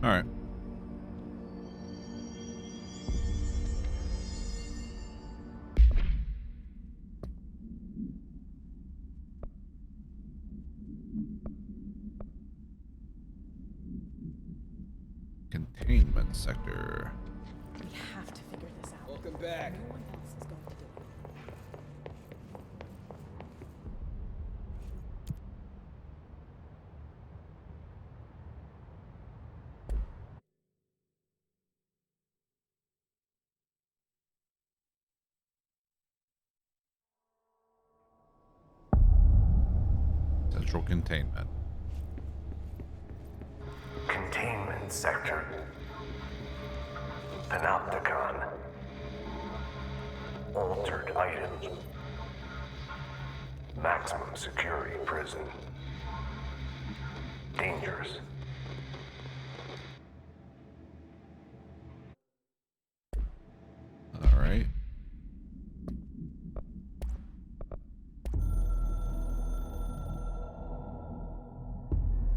All right. Containment sector. We have to figure this out. Welcome back. No one else is going to do it. Central containment. Containment sector. Panopticon. Altered items. Maximum security prison. Dangerous. All right.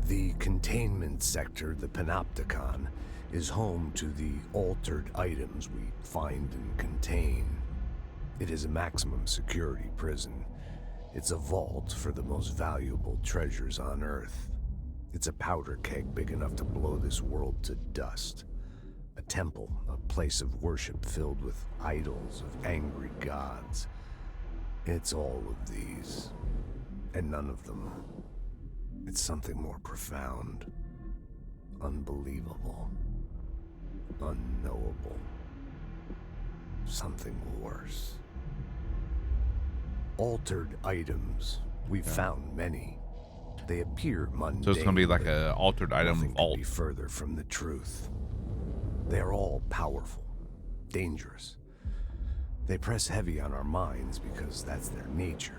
The containment sector, the Panopticon, is home to the altered items we find and contain. It is a maximum security prison. It's a vault for the most valuable treasures on Earth. It's a powder keg big enough to blow this world to dust. A temple, a place of worship filled with idols of angry gods. It's all of these, and none of them. It's something more profound, unbelievable, unknowable, something worse. Altered items. We've found many. They appear mundane. So it's gonna be like a altered item nothing vault. could be further from the truth. They're all powerful, dangerous. They press heavy on our minds because that's their nature.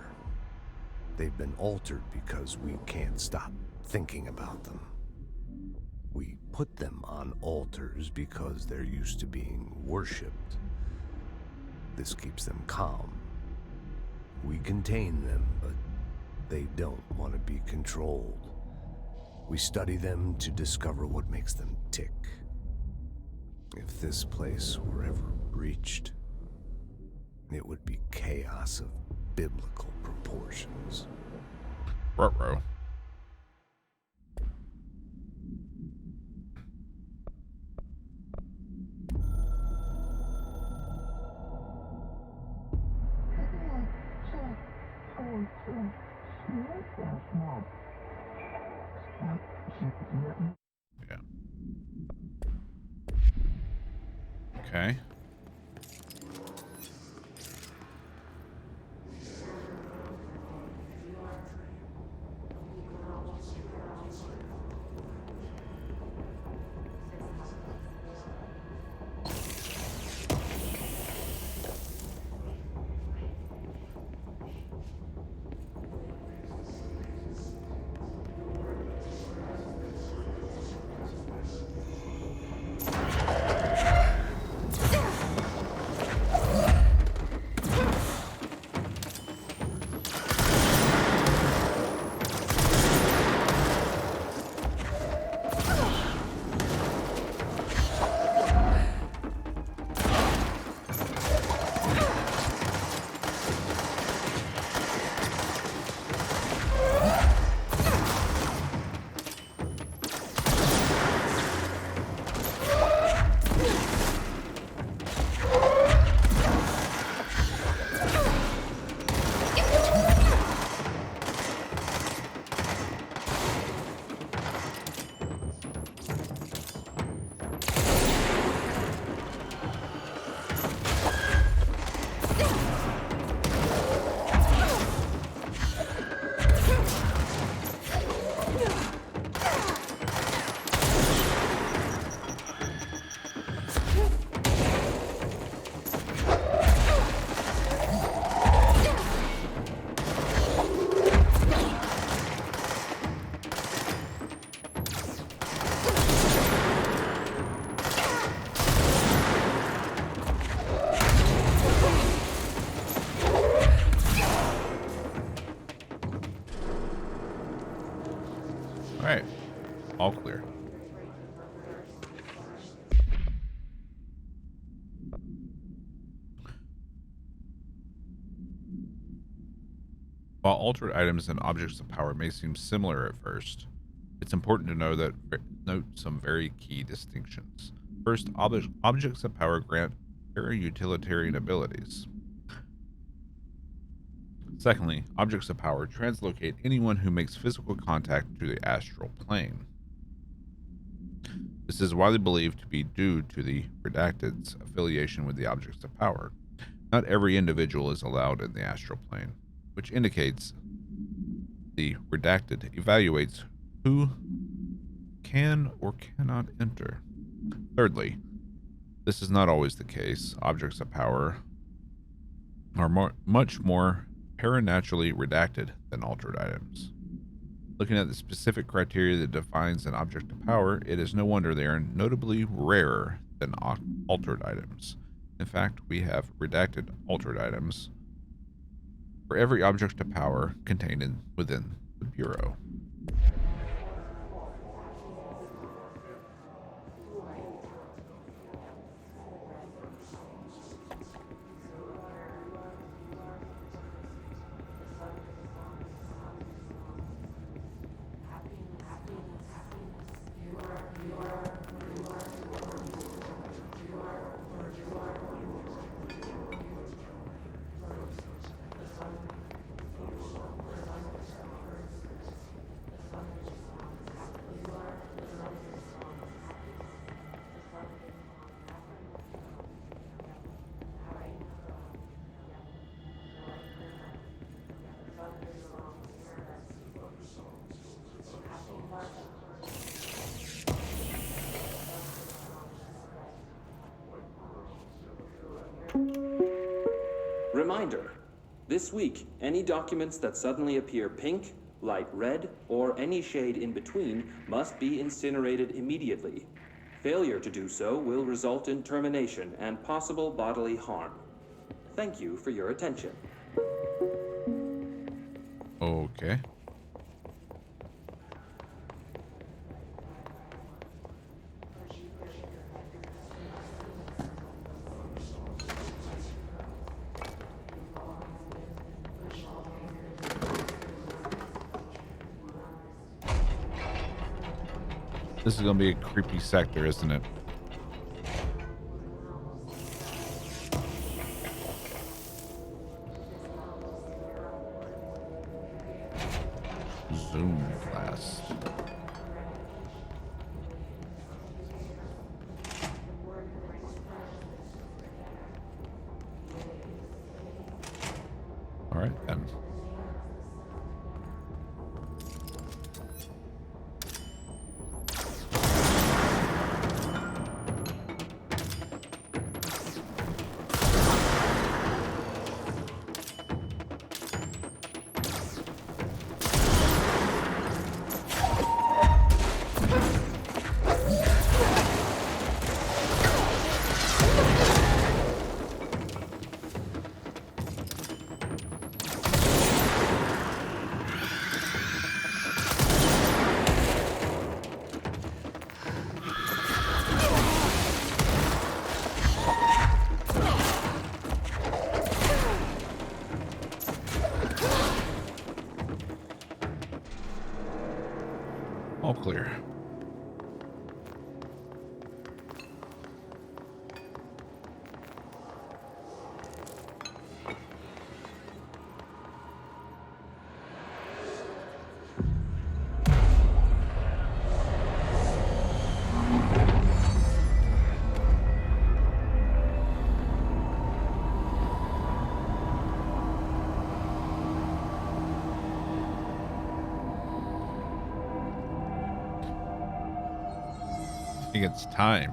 They've been altered because we can't stop thinking about them. We put them on altars because they're used to being worshipped. This keeps them calm. We contain them, but they don't want to be controlled. We study them to discover what makes them tick. If this place were ever breached, it would be chaos of biblical proportions. Ruh-roh. Yeah. Okay. While altered items and objects of power may seem similar at first, it's important to note some very key distinctions. First, objects of power grant very utilitarian abilities. Secondly, objects of power translocate anyone who makes physical contact to the astral plane. This is widely believed to be due to the Redacted's affiliation with the objects of power. Not every individual is allowed in the astral plane, which indicates the Redacted evaluates who can or cannot enter. Thirdly, this is not always the case. Objects of power are much more paranaturally redacted than altered items. Looking at the specific criteria that defines an object of power, it is no wonder they are notably rarer than altered items. In fact, we have redacted altered items for every object of power contained within the Bureau. Reminder: this week, any documents that suddenly appear pink, light red, or any shade in between must be incinerated immediately. Failure to do so will result in termination and possible bodily harm. Thank you for your attention. Okay. This is going to be a creepy sector, isn't it? Zoom blast. All right, then. All clear. I think it's time.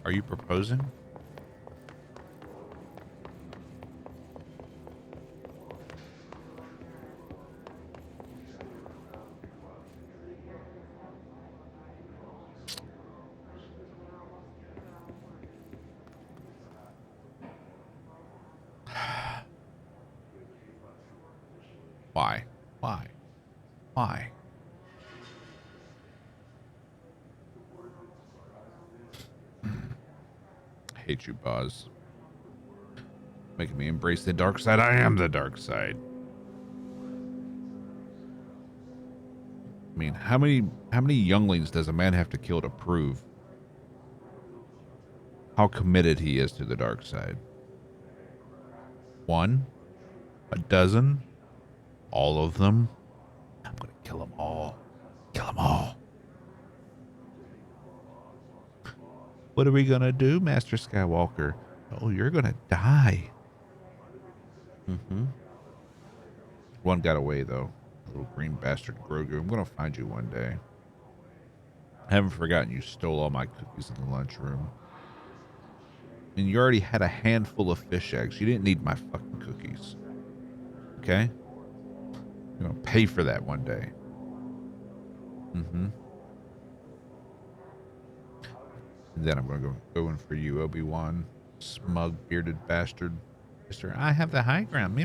Are you proposing? Why? Why? Why? I hate you, Buzz. Making me embrace the dark side. I am the dark side. I mean, how many younglings does a man have to kill to prove how committed he is to the dark side? One? A dozen? All of them? I'm gonna kill them all. Kill them all. What are we gonna do, Master Skywalker? Oh, you're gonna die. One got away, though. Little green bastard Grogu. I'm gonna find you one day. I haven't forgotten you stole all my cookies in the lunchroom. And you already had a handful of fish eggs. You didn't need my fucking cookies. Okay? You're gonna pay for that one day. And then I'm gonna go in for you, Obi-Wan. Smug, bearded bastard. Mister, I have the high ground. Me.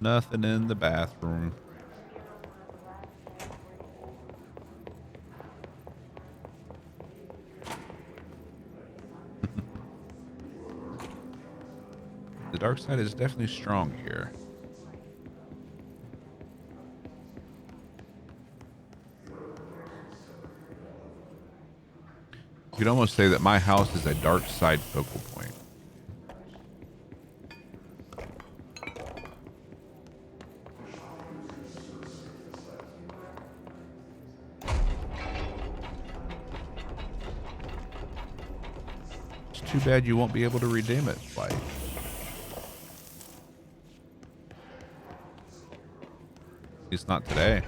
Nothing in the bathroom. The dark side is definitely strong here. You could almost say that my house is a dark side focal point. It's too bad you won't be able to redeem it, like. At least not today.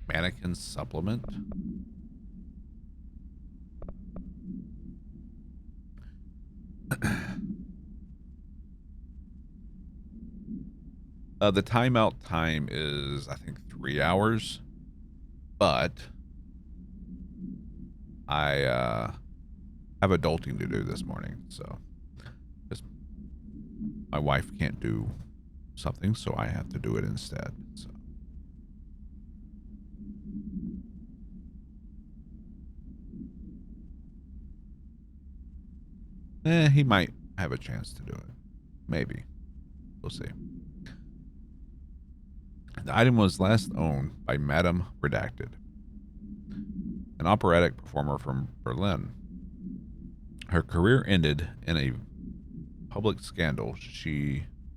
Mannequin supplement. The timeout time is, I think, 3 hours, but I have adulting to do this morning, so just my wife can't do something, so I have to do it instead. So. He might have a chance to do it. Maybe. We'll see. The item was last owned by Madame Redacted, an operatic performer from Berlin. Her career ended in a public scandal.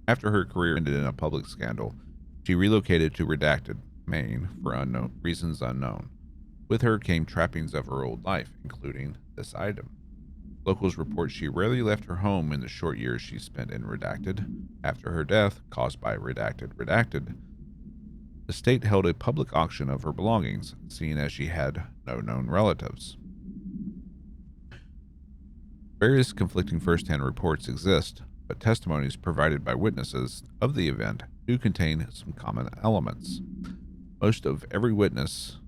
After her career ended in a public scandal, she relocated to Redacted, Maine, for reasons unknown. With her came trappings of her old life, including this item. Locals report she rarely left her home in the short years she spent in Redacted. After her death, caused by Redacted, the state held a public auction of her belongings, seeing as she had no known relatives. Various conflicting first-hand reports exist, but testimonies provided by witnesses of the event do contain some common elements. Most every witness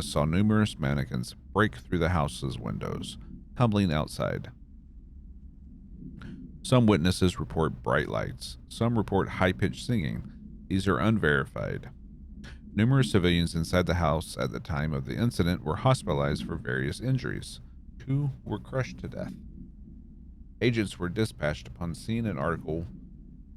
saw numerous mannequins break through the house's windows, tumbling outside. Some witnesses report bright lights. Some report high-pitched singing. These are unverified. Numerous civilians inside the house at the time of the incident were hospitalized for various injuries. 2 were crushed to death. Agents were dispatched upon seeing an article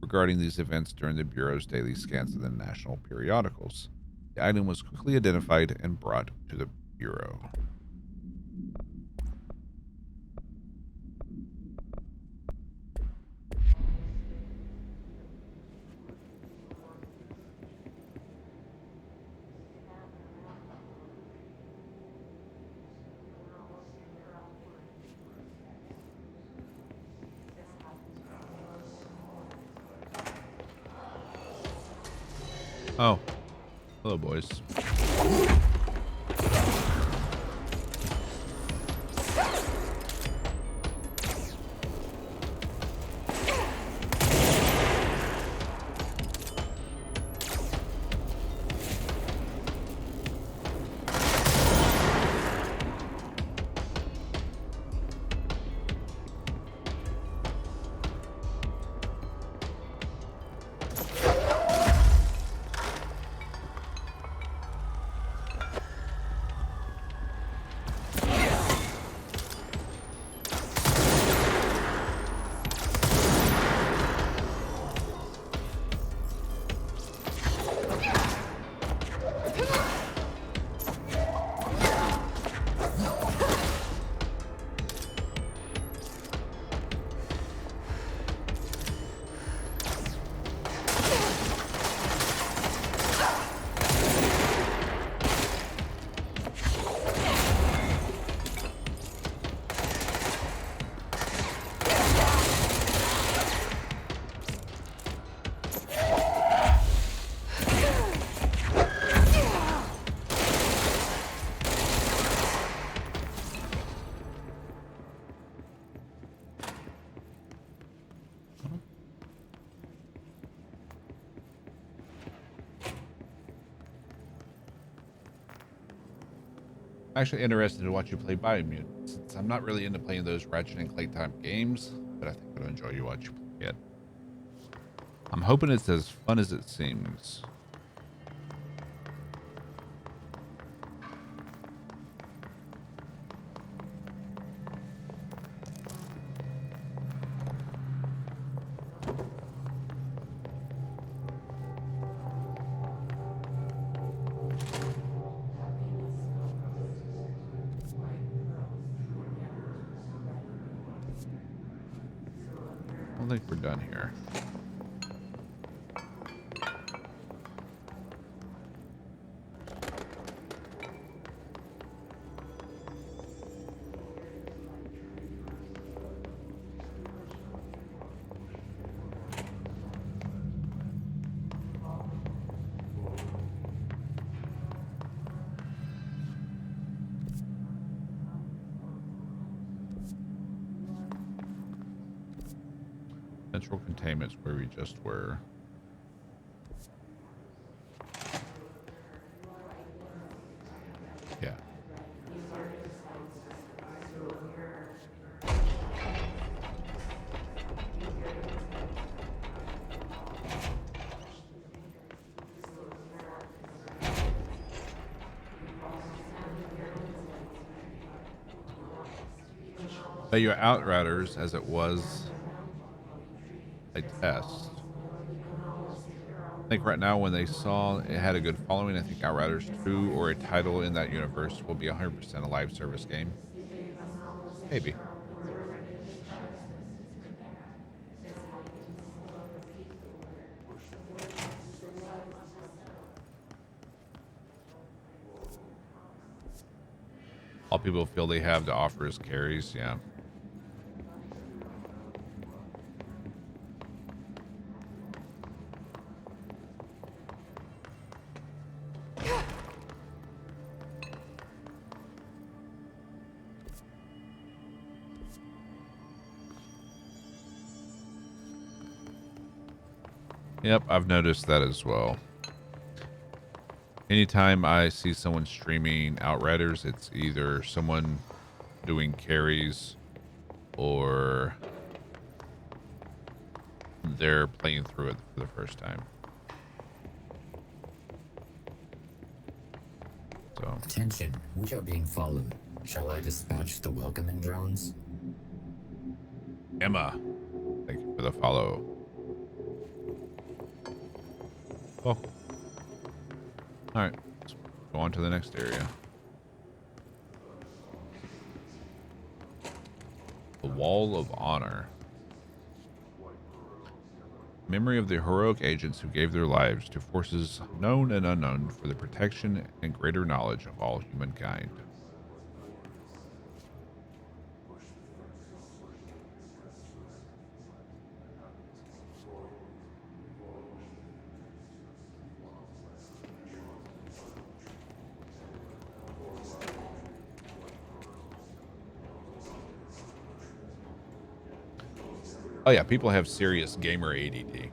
regarding these events during the Bureau's daily scans of the national periodicals. The item was quickly identified and brought to the Bureau. Oh, hello, boys. actually interested to watch you play Biomutant, since I'm not really into playing those Ratchet and Clank type games, but I think I'll enjoy you watch you play it. I'm hoping it's as fun as it seems. I don't think we're done here. Central containment's where we just were. Yeah. But your Outriders, as it was a test. I think right now when they saw it had a good following, I think Outriders 2 or a title in that universe will be 100% a live service game. Maybe. All people feel they have to offer is carries, yeah. Yep, I've noticed that as well. Anytime I see someone streaming Outriders, it's either someone doing carries or they're playing through it for the first time. So, Attention, we are being followed. Shall I dispatch the welcoming drones? Emma, thank you for the follow. Oh. All right, let's go on to the next area. The Wall of Honor. Memory of the heroic agents who gave their lives to forces known and unknown for the protection and greater knowledge of all humankind. Oh yeah, people have serious gamer ADD.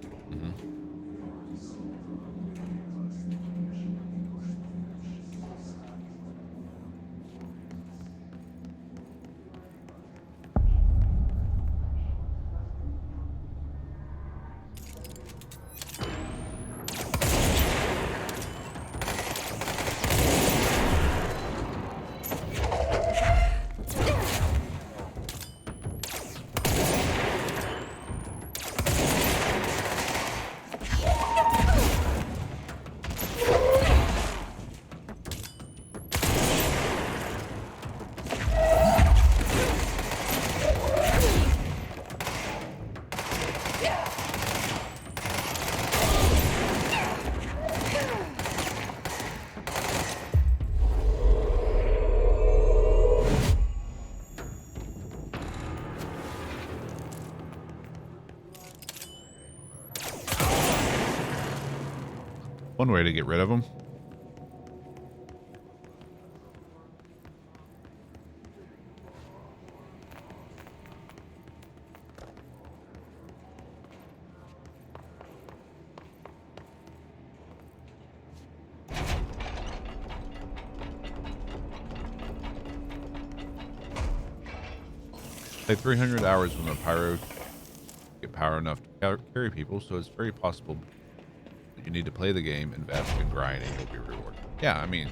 One way to get rid of them. Say 300 hours when the pyro get power enough to carry people, so it's very possible that you need to play the game, invest, and grind, and you'll be rewarded. Yeah, I mean,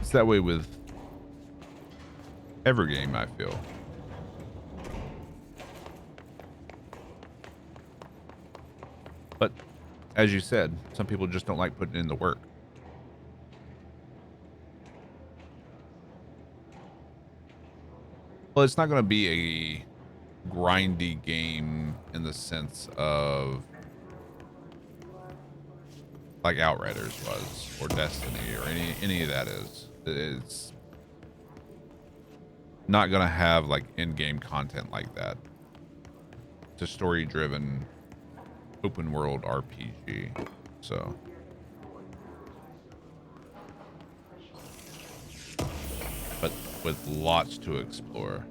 it's that way with every game, I feel. But as you said, some people just don't like putting in the work. Well, it's not going to be a grindy game in the sense of like Outriders was, or Destiny, or any of that is. It's not going to have like in-game content like that. It's a story-driven open world RPG. So but with lots to explore.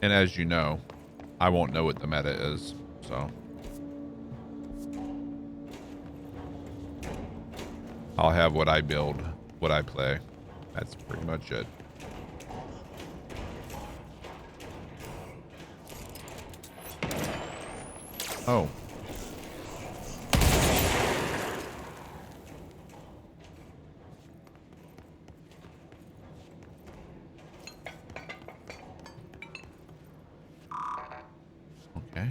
And as you know, I won't know what the meta is, so I'll have what I build, what I play. That's pretty much it. Oh. Okay.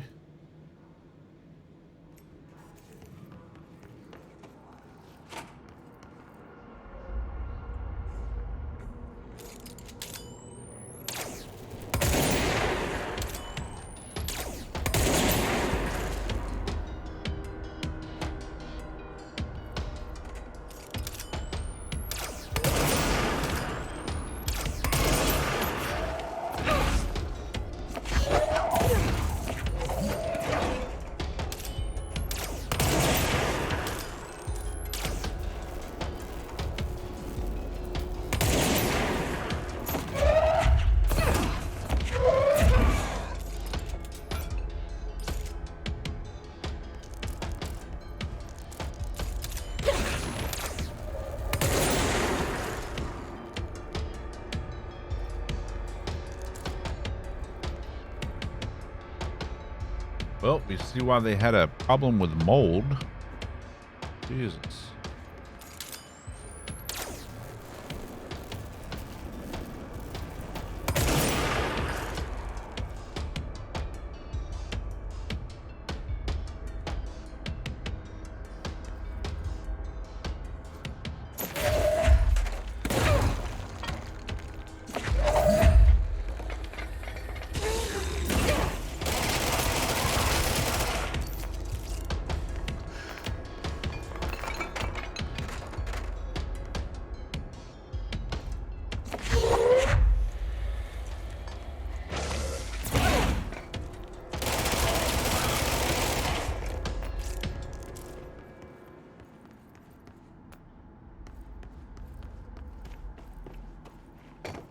Well, we see why they had a problem with mold. Jesus.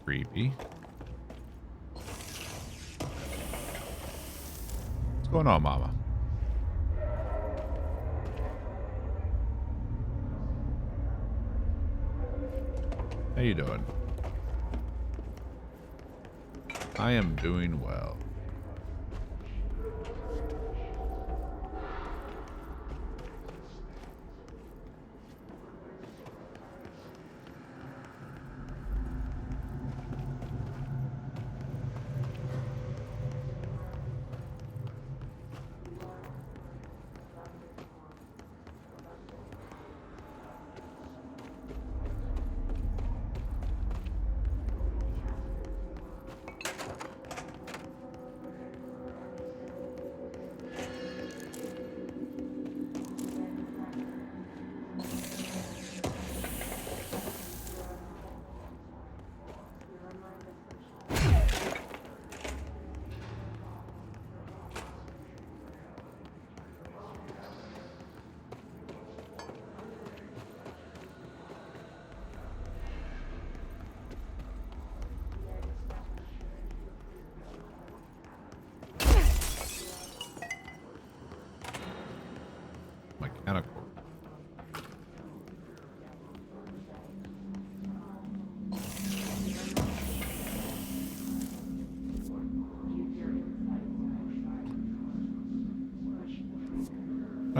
Creepy. What's going on, Mama? How you doing? I am doing well.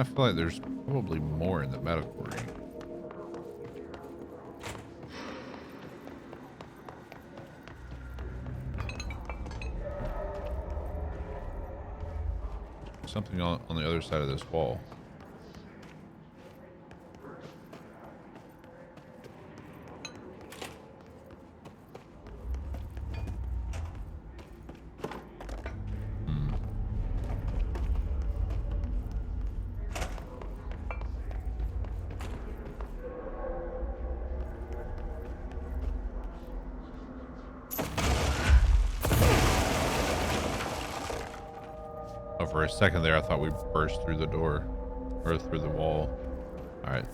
I feel like there's probably more in the medical ring. Something on the other side of this wall. For a second there, I thought we burst through the door or through the wall. All right.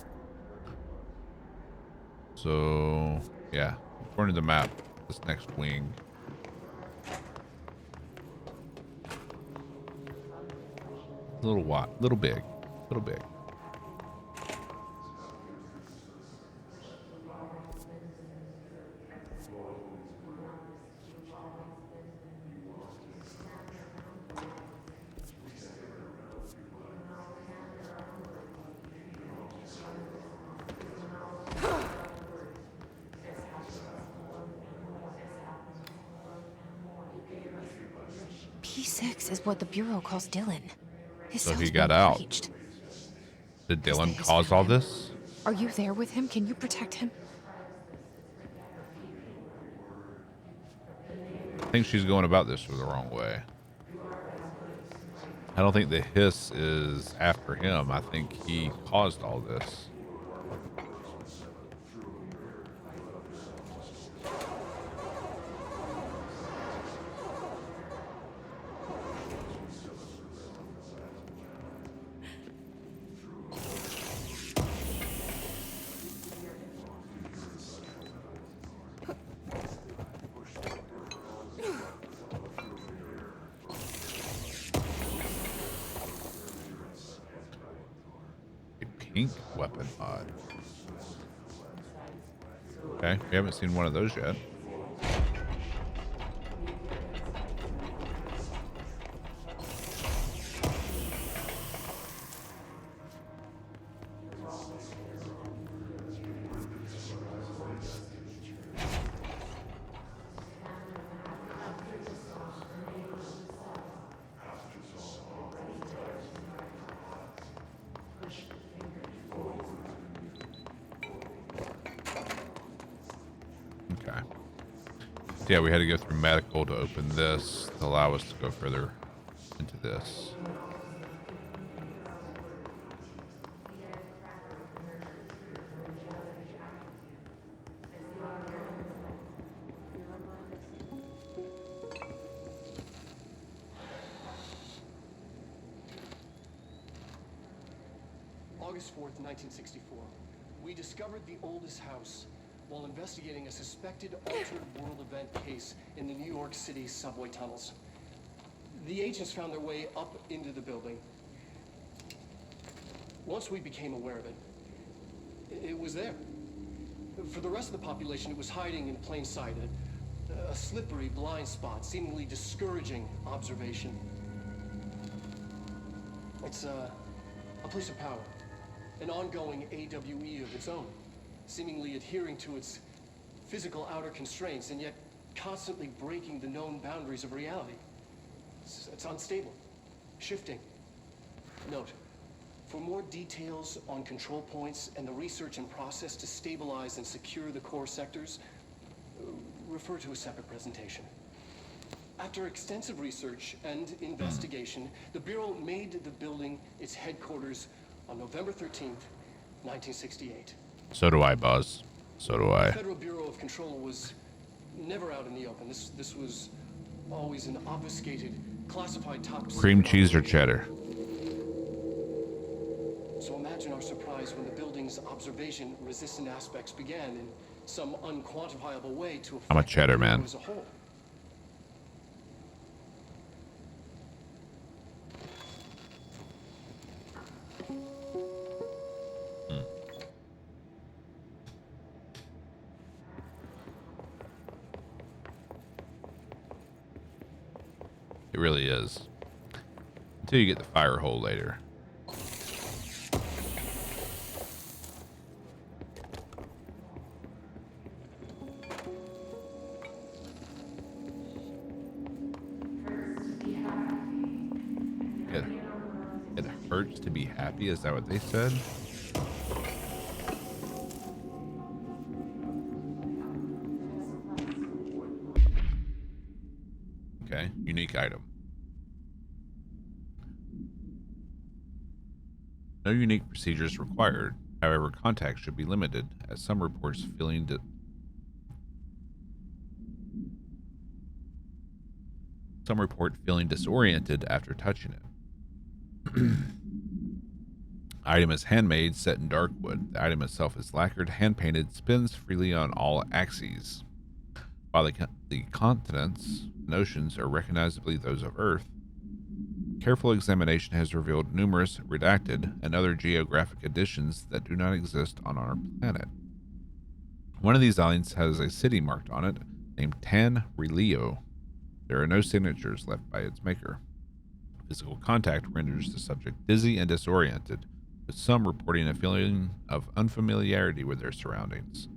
So, yeah, according to the map, this next wing. Little big. P6 is what the Bureau calls Dylan. His So he cell's got been out. breached. Did Is Dylan that his cause all family? this? Are you there with him? Can you protect him? I think she's going about this the wrong way. I don't think the hiss is after him. I think he caused all this. Pink weapon mod. Okay, we haven't seen one of those yet. Okay. Yeah, we had to go through medical to open this to allow us to go further into this. August 4th, 1964. We discovered the oldest house while investigating a suspected altered world event case in the New York City subway tunnels. The agents found their way up into the building. Once we became aware of it, it was there. For the rest of the population, it was hiding in plain sight, a slippery blind spot, seemingly discouraging observation. It's a place of power, an ongoing AWE of its own, seemingly adhering to its physical outer constraints and yet constantly breaking the known boundaries of reality. It's unstable, shifting. Note, for more details on control points and the research and process to stabilize and secure the core sectors, refer to a separate presentation. After extensive research and investigation, the Bureau made the building its headquarters on November 13th, 1968. So do I, Buzz. So do I. The Federal Bureau of Control was never out in the open. This was always an obfuscated, classified top secret Cream cheese or operation. cheddar? So imagine our surprise when the building's observation-resistant aspects began in some unquantifiable way to affect I'm a cheddar the Bureau man. as a whole. It really is. Until you get the fire hole later. to be happy. Is that what they said? Okay, unique item. No unique procedures required. However, contact should be limited, as some report feeling disoriented after touching it. Item is handmade, set in dark wood. The item itself is lacquered, hand-painted, spins freely on all axes. While the continents and oceans are recognizably those of Earth, careful examination has revealed numerous redacted and other geographic additions that do not exist on our planet. One of these islands has a city marked on it named Tan Relio. There are no signatures left by its maker. Physical contact renders the subject dizzy and disoriented, with some reporting a feeling of unfamiliarity with their surroundings.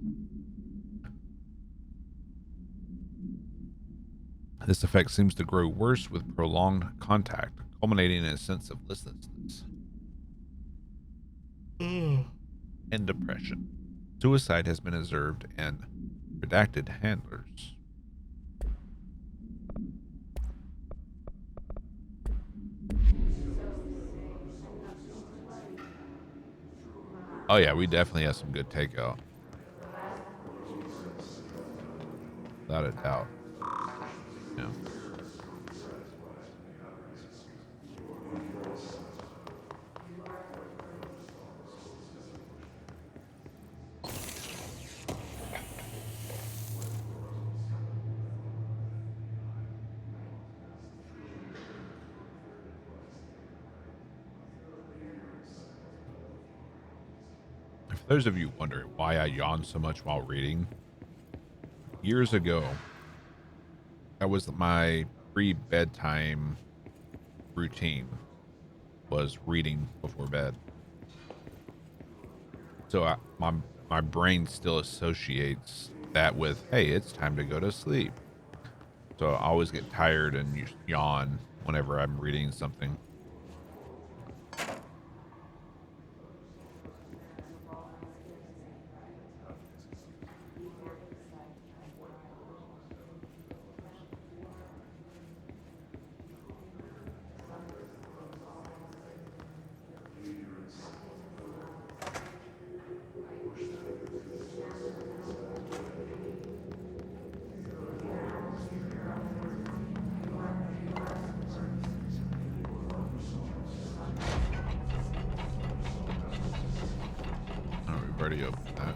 This effect seems to grow worse with prolonged contact, culminating in a sense of listlessness and depression. Suicide has been observed in redacted handlers. Oh yeah, we definitely have some good takeout. Without a doubt. Yeah. For those of you wondering why I yawn so much while reading, years ago, that was my pre-bedtime routine, was reading before bed. So my brain still associates that with, hey, it's time to go to sleep. So I always get tired and yawn whenever I'm reading something. Oh, we've already opened that.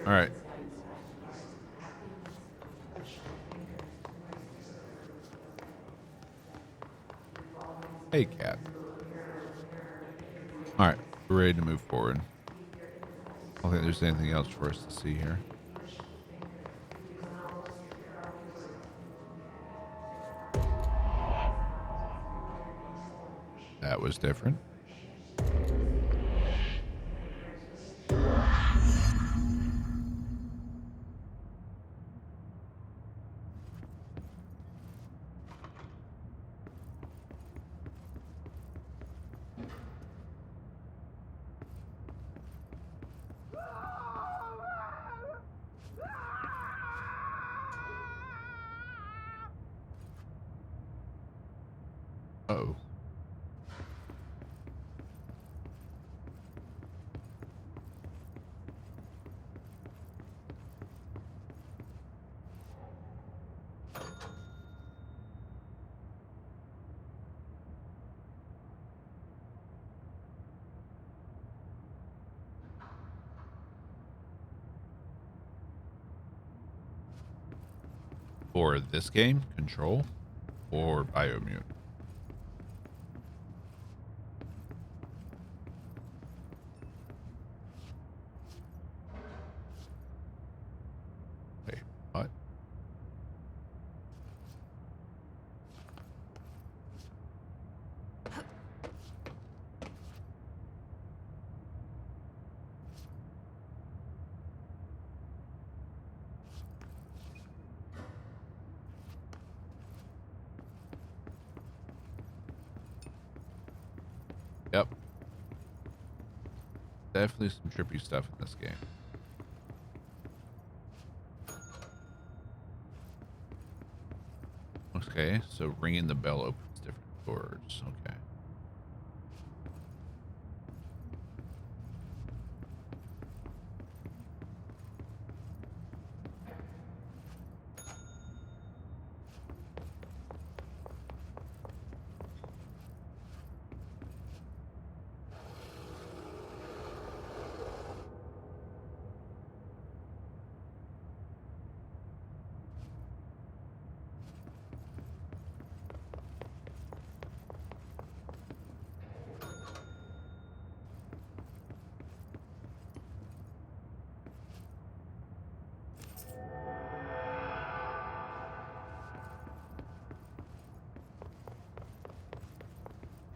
All right. Hey, cat. All right, we're ready to move forward. I don't think there's anything else for us to see here. That was different. Uh-oh. For this game, Control, or Biomute? Wait, what? Definitely some trippy stuff in this game. Okay, so ringing the bell opens different doors. Okay.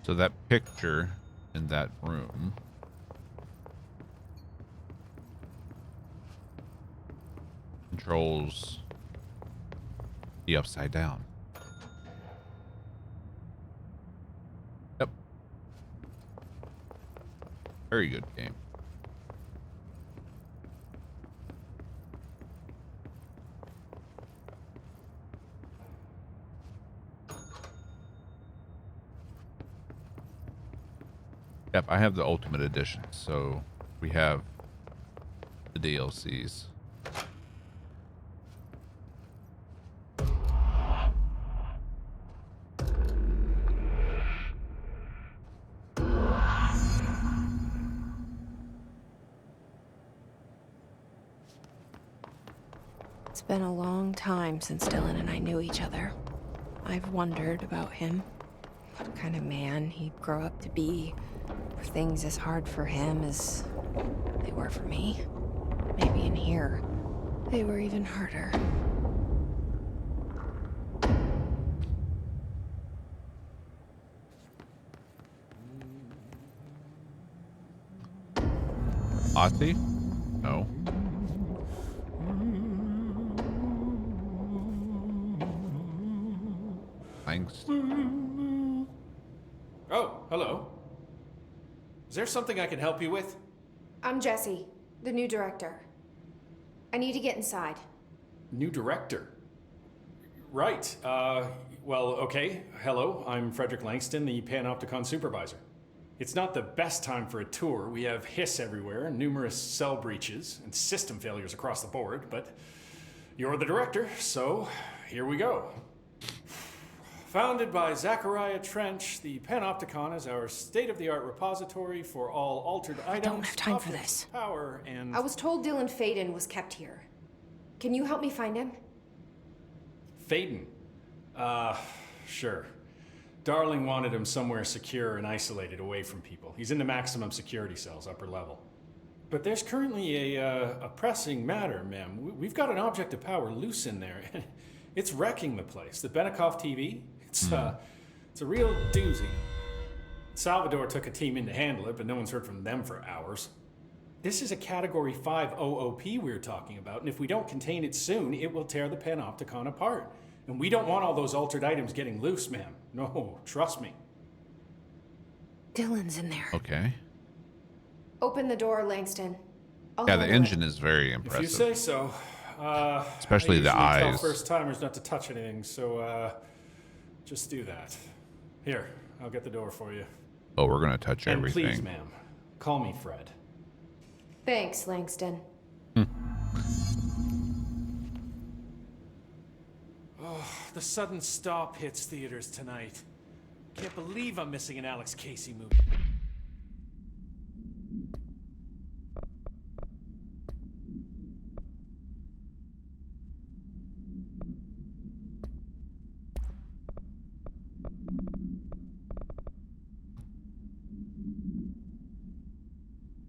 So that picture in that room controls the upside down. Yep. Very good game. Yep, I have the Ultimate Edition, so we have the DLCs. It's been a long time since Dylan and I knew each other. I've wondered about him. What kind of man he'd grow up to be. Were things as hard for him as they were for me? Maybe in here, they were even harder. Ozzy? No. Thanks. Oh, hello. Is there something I can help you with? I'm Jessie, the new director. I need to get inside. New director? Right. Well, okay. Hello, I'm Frederick Langston, the Panopticon supervisor. It's not the best time for a tour. We have hiss everywhere, numerous cell breaches, and system failures across the board, but you're the director, so here we go. Founded by Zachariah Trench, the Panopticon is our state-of-the-art repository for all altered items. don't have time for objects this. of Power and I was told Dylan Faden was kept here. Can you help me find him? Faden. Sure. Darling wanted him somewhere secure and isolated away from people. He's in the maximum security cells, upper level. But there's currently a pressing matter, ma'am. We've got an object of power loose in there. It's wrecking the place. The Benikoff TV, it's a real doozy. Salvador took a team in to handle it, but no one's heard from them for hours. This is a Category 5 OOP we're talking about, and if we don't contain it soon, it will tear the Panopticon apart. And we don't want all those altered items getting loose, ma'am. No, trust me. Dylan's in there. Okay. Open the door, Langston. I'll Yeah, the handle it. engine is very If impressive. you say so. Especially I the usually tell eyes. first timers not to touch anything, so just do that. Here, I'll get the door for you. Oh, we're going to touch And everything. please, ma'am, call me Fred. Thanks, Langston. The sudden stop hits theaters tonight. Can't believe I'm missing an Alex Casey movie.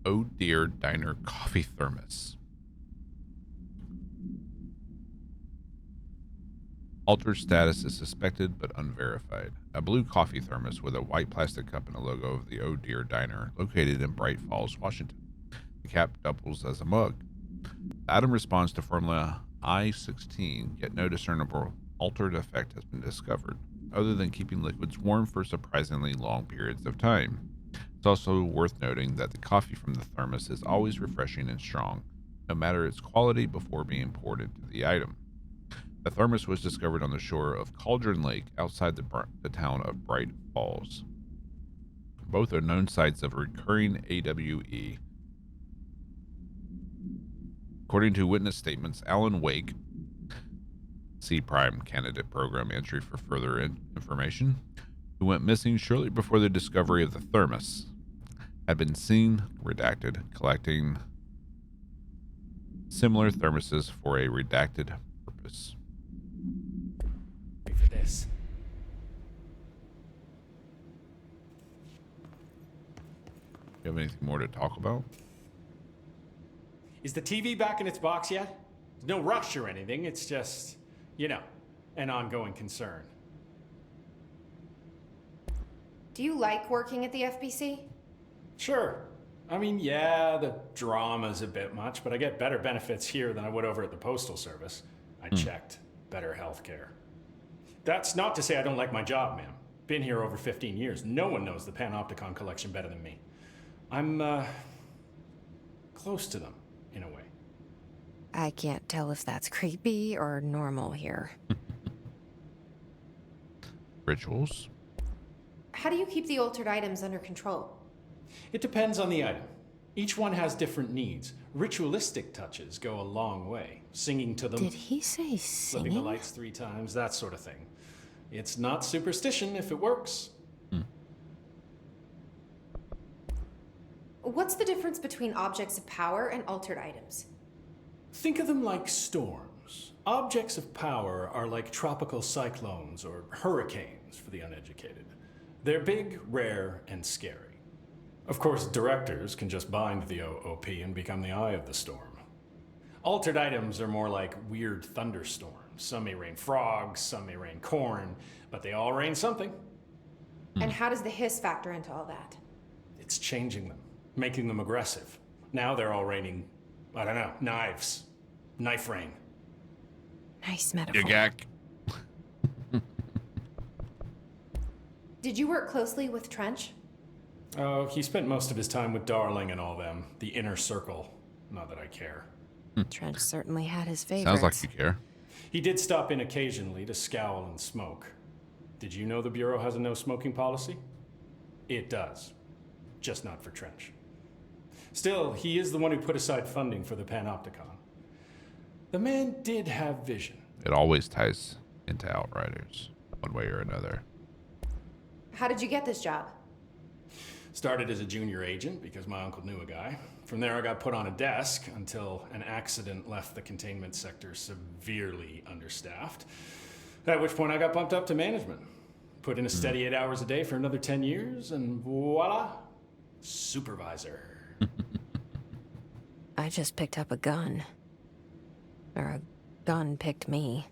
Oh Dear Diner Coffee Thermos. Altered status is suspected but unverified. A blue coffee thermos with a white plastic cup and a logo of the Oh Dear Diner, located in Bright Falls, Washington. The cap doubles as a mug. The item responds to Formula I-16, yet no discernible altered effect has been discovered, other than keeping liquids warm for surprisingly long periods of time. It's also worth noting that the coffee from the thermos is always refreshing and strong, no matter its quality, before being poured into the item. The thermos was discovered on the shore of Cauldron Lake outside the town of Bright Falls. Both are known sites of recurring AWE. According to witness statements, Alan Wake, C Prime Candidate Program entry for further information, who went missing shortly before the discovery of the thermos, had been seen, redacted, collecting similar thermoses for a redacted purpose. Wait for this. You have anything more to talk about? Is the TV back in its box yet? There's no rush or anything, it's just, you know, an ongoing concern. Do you like working at the FBC? Sure. I mean, yeah, the drama's a bit much, but I get better benefits here than I would over at the Postal Service. I checked. Better healthcare. That's not to say I don't like my job, ma'am. Been here over 15 years. No one knows the Panopticon collection better than me. I'm, close to them, in a way. I can't tell if that's creepy or normal here. Rituals? How do you keep the altered items under control? It depends on the item. Each one has different needs. Ritualistic touches go a long way. Singing to them. Did he say Flipping the singing? lights 3 times, that sort of thing. It's not superstition if it works. What's the difference between objects of power and altered items? Think of them like storms. Objects of power are like tropical cyclones or hurricanes for the uneducated. They're big, rare, and scary. Of course, directors can just bind the OOP and become the eye of the storm. Altered items are more like weird thunderstorms. Some may rain frogs, some may rain corn, but they all rain something. And how does the hiss factor into all that? It's changing them, making them aggressive. Now they're all raining, I don't know, knives. Knife rain. Nice metaphor. Yagak. Did you work closely with Trench? Oh, he spent most of his time with Darling and all them. The inner circle. Not that I care. Trench certainly had his favorites. Sounds like you care. He did stop in occasionally to scowl and smoke. Did you know the Bureau has a no smoking policy? It does. Just not for Trench. Still, he is the one who put aside funding for the Panopticon. The man did have vision. It always ties into Outriders, one way or another. How did you get this job? Started as a junior agent because my uncle knew a guy. From there I got put on a desk until an accident left the containment sector severely understaffed. At which point I got bumped up to management. Put in a steady 8 hours a day for another 10 years and voila, supervisor. I just picked up a gun. Or a gun picked me.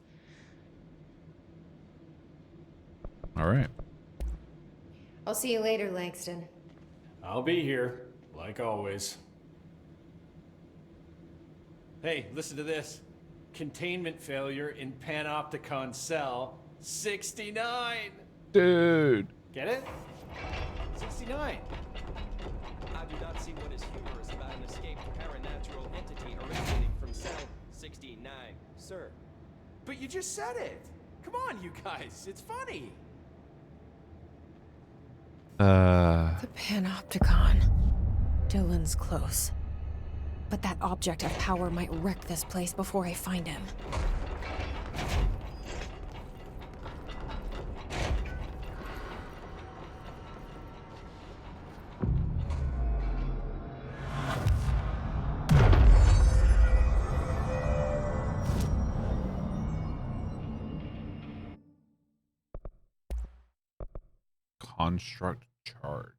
All right. I'll see you later, Langston. I'll be here, like always. Hey, listen to this. Containment failure in Panopticon cell 69. Dude. Get it? 69. I do not see what is humorous about an escaped paranatural entity originating from cell 69, sir. But you just said it. Come on, you guys. It's funny. The Panopticon. Dylan's close. But that object of power might wreck this place before I find him. Construct charge.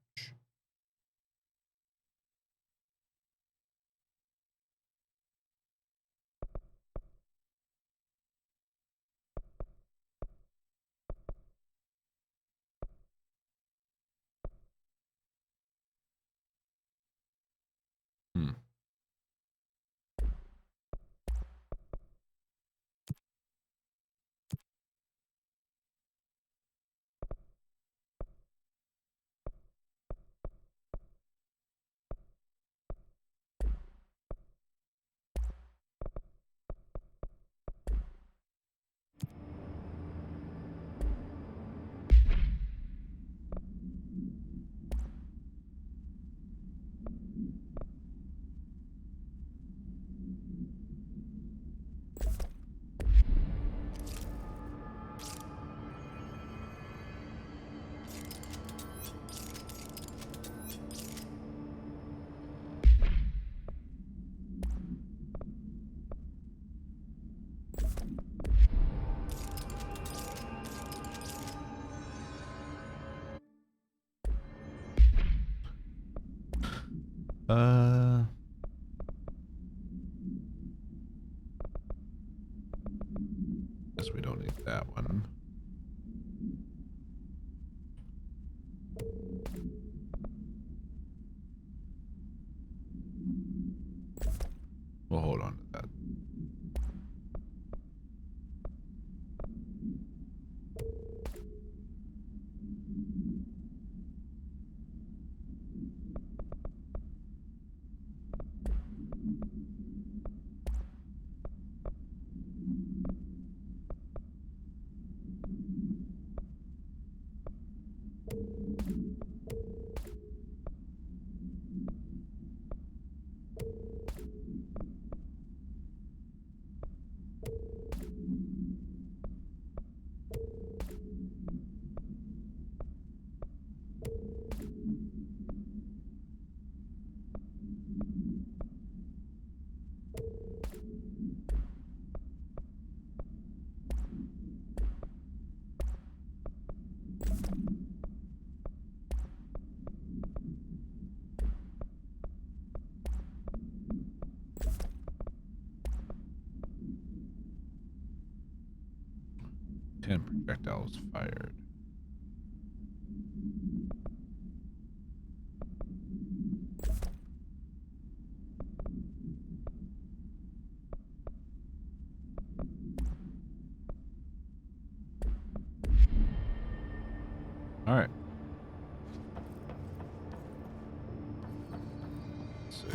Guess we don't need that one. We'll hold on to that. Projectiles fired. All right. Let's see.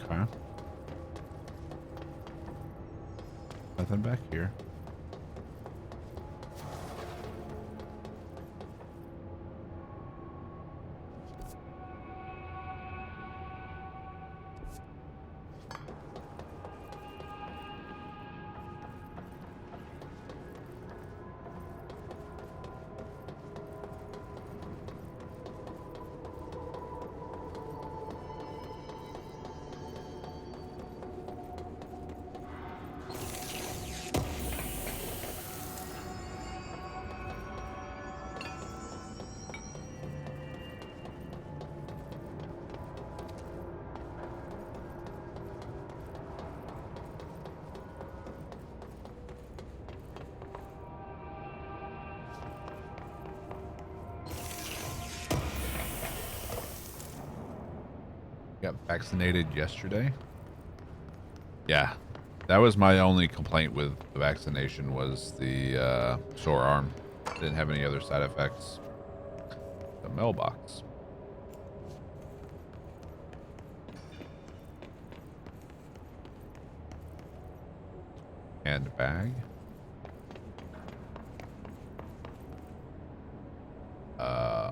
Okay. Nothing back here. Got vaccinated yesterday. Yeah, that was my only complaint with the vaccination was the sore arm. Didn't have any other side effects. The mailbox. Handbag.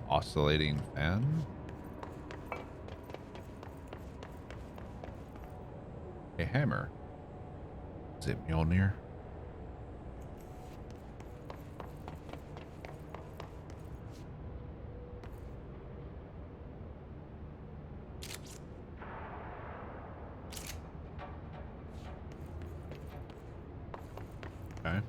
Oscillating fan. A hammer. Is it Mjolnir? Okay.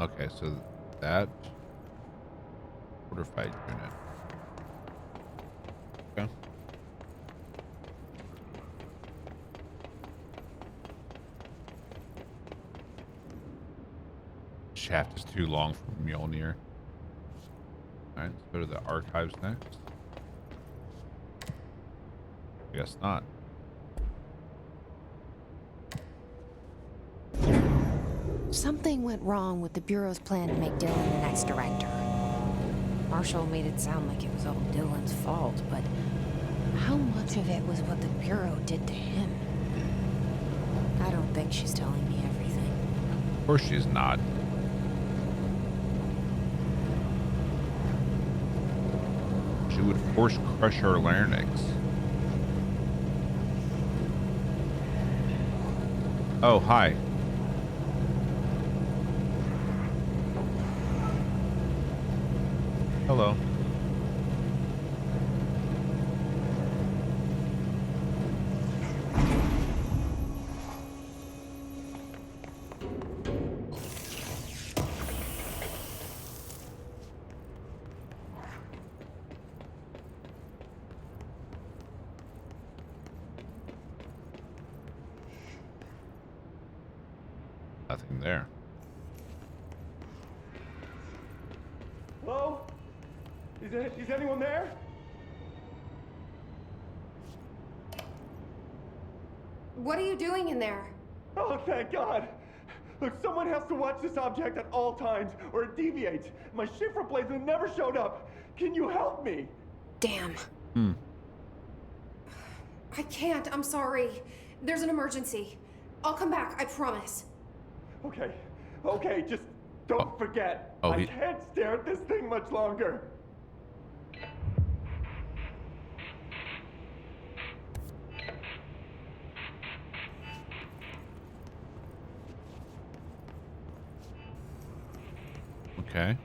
Okay, so that fortified unit. Okay. Shaft is too long for Mjolnir. Alright, let's go to the archives next. Guess not. Something went wrong with the Bureau's plan to make Dylan the next director. Marshall made it sound like it was all Dylan's fault, but how much of it was what the Bureau did to him? I don't think she's telling me everything. Of course she's not. She would force crush her larynx. Oh, hi. Hello. Nothing there. Hello? Is anyone there? What are you doing in there? Oh, thank God. Look, someone has to watch this object at all times, or it deviates. My shift replacement never showed up. Can you help me? Damn. Hmm. I can't. I'm sorry. There's an emergency. I'll come back. I promise. Okay, just don't forget. I can't stare at this thing much longer. Okay.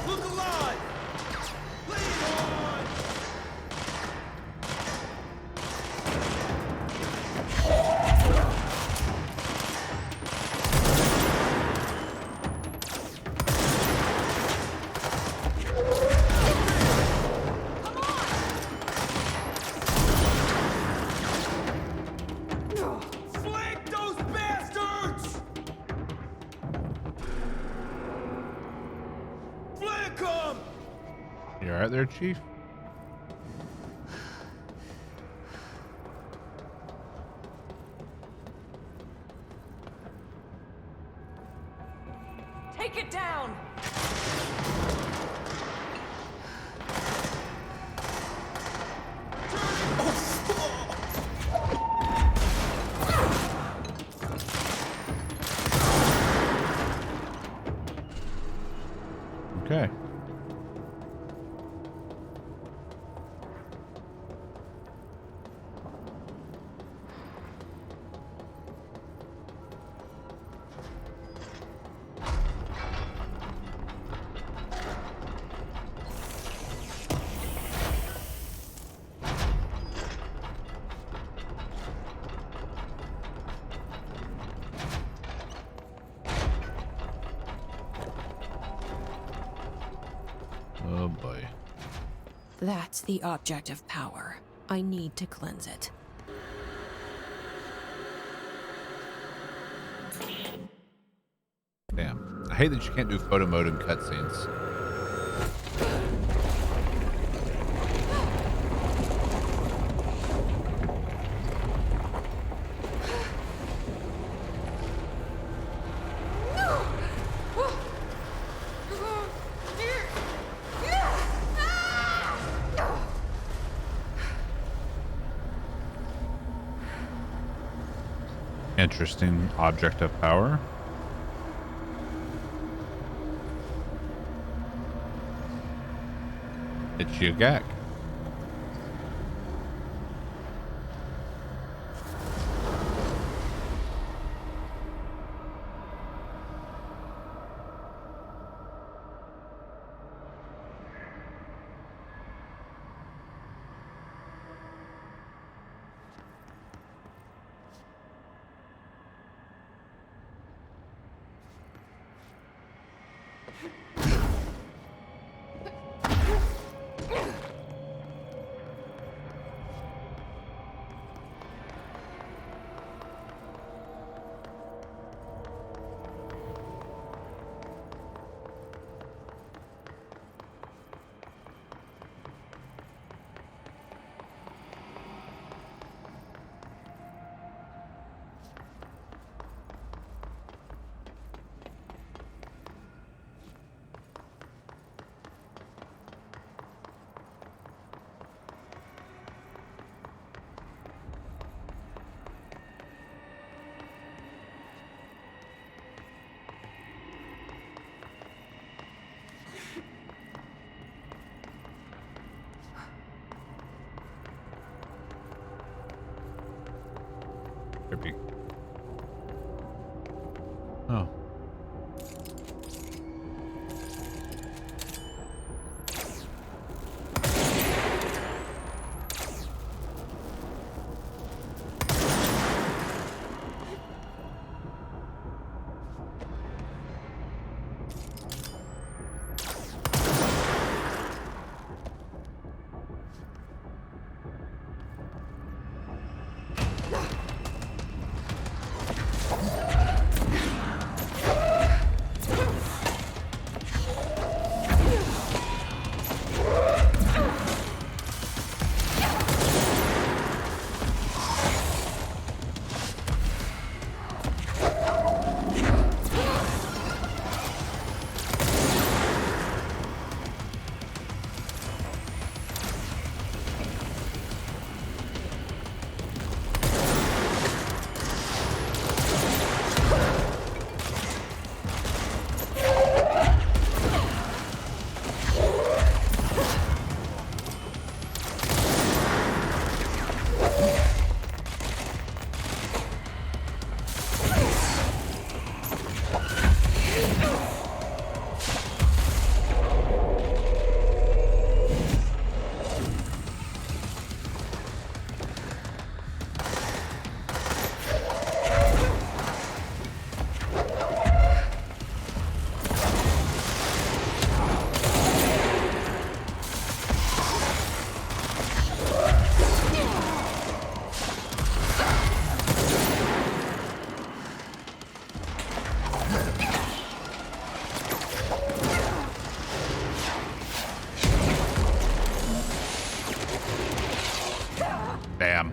Look alive! Lead on! Flank those bastards! Flank 'em! You alright there, Chief? Take it down! Okay. Oh boy. That's the object of power. I need to cleanse it. Damn. I hate that you can't do photo mode in cutscenes. Interesting object of power. It's Yugak. Trippy. Oh. Damn.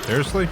Seriously?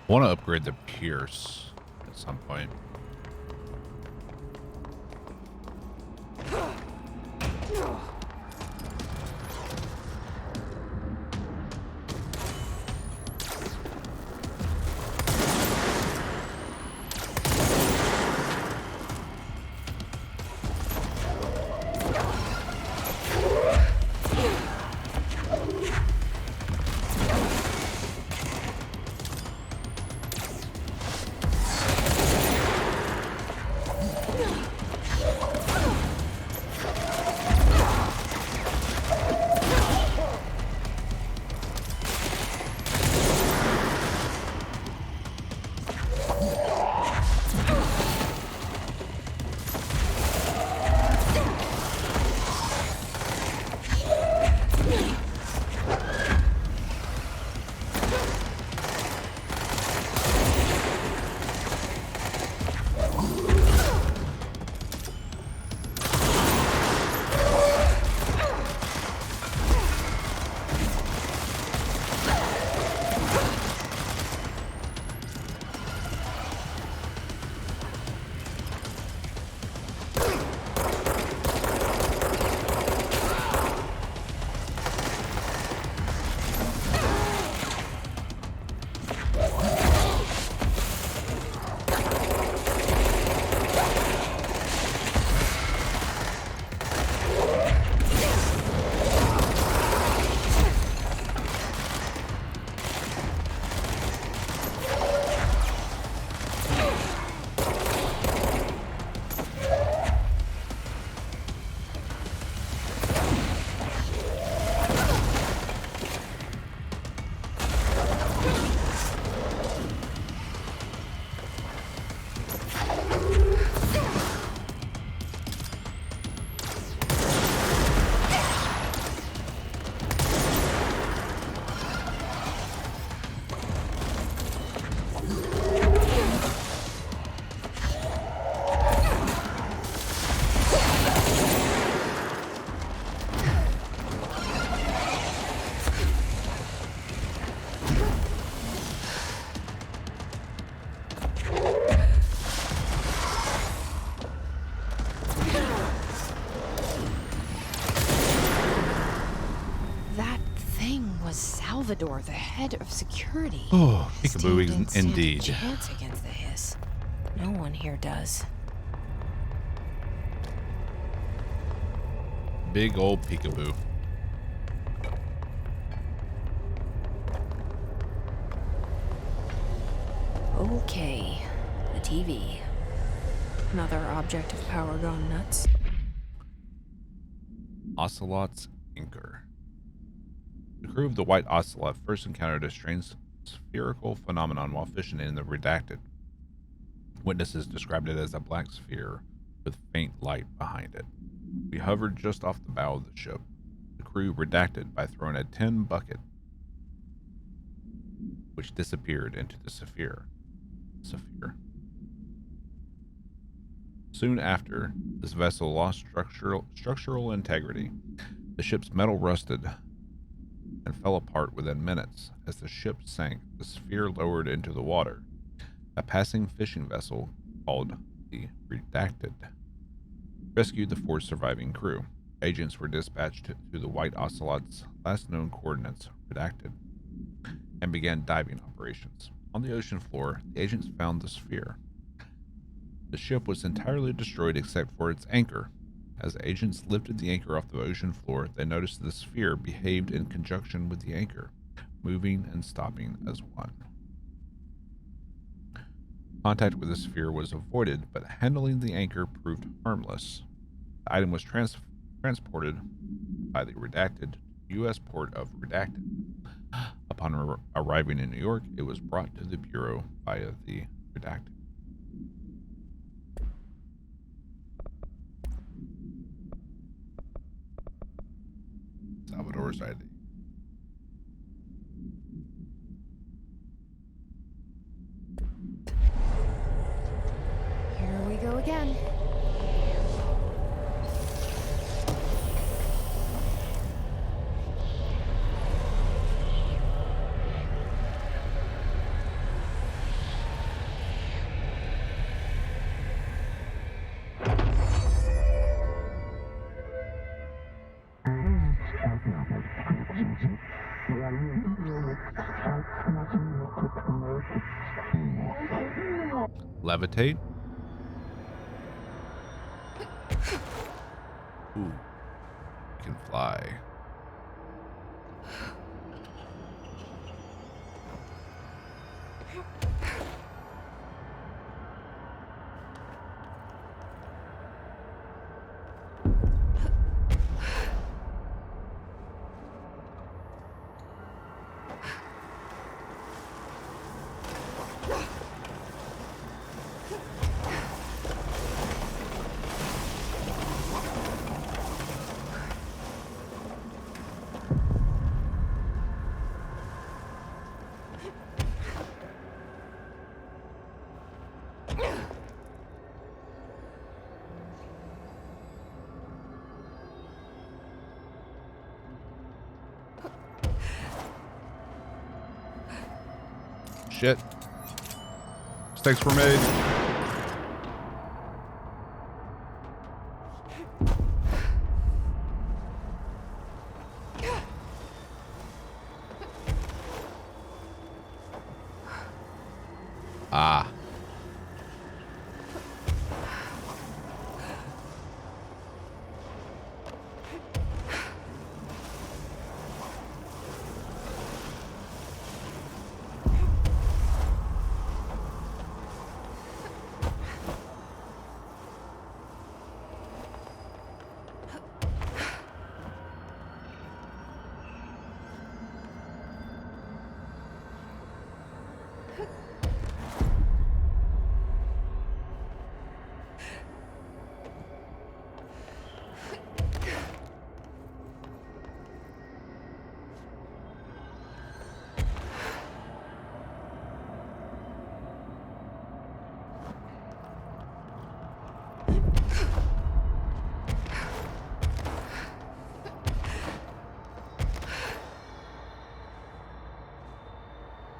I want to upgrade the Pierce at some point. Salvador, the head of security. Oh, Still peekaboo didn't stand a indeed. chance against the hiss. No one here does. Big old peekaboo. Okay, the TV. Another object of power gone nuts. Ocelot's Anchor. The crew of the White Ocelot first encountered a strange spherical phenomenon while fishing in the Redacted. Witnesses described it as a black sphere with faint light behind it. We hovered just off the bow of the ship. The crew redacted by throwing a tin bucket which disappeared into the sphere. Soon after, this vessel lost structural integrity. The ship's metal rusted and fell apart within minutes. As the ship sank, the sphere lowered into the water. A passing fishing vessel called the REDACTED rescued the 4 surviving crew. Agents were dispatched to the White Ocelot's last known coordinates, redacted, and began diving operations. On the ocean floor, the agents found the sphere. The ship was entirely destroyed except for its anchor. As the agents lifted the anchor off the ocean floor, they noticed the sphere behaved in conjunction with the anchor, moving and stopping as one. Contact with the sphere was avoided, but handling the anchor proved harmless. The item was transported by the redacted U.S. port of Redacted. Upon arriving in New York, it was brought to the Bureau via the Redacted. Salvador's ID. Here we go again. Levitate? Ooh, you can fly. Shit. Mistakes were made. Ah.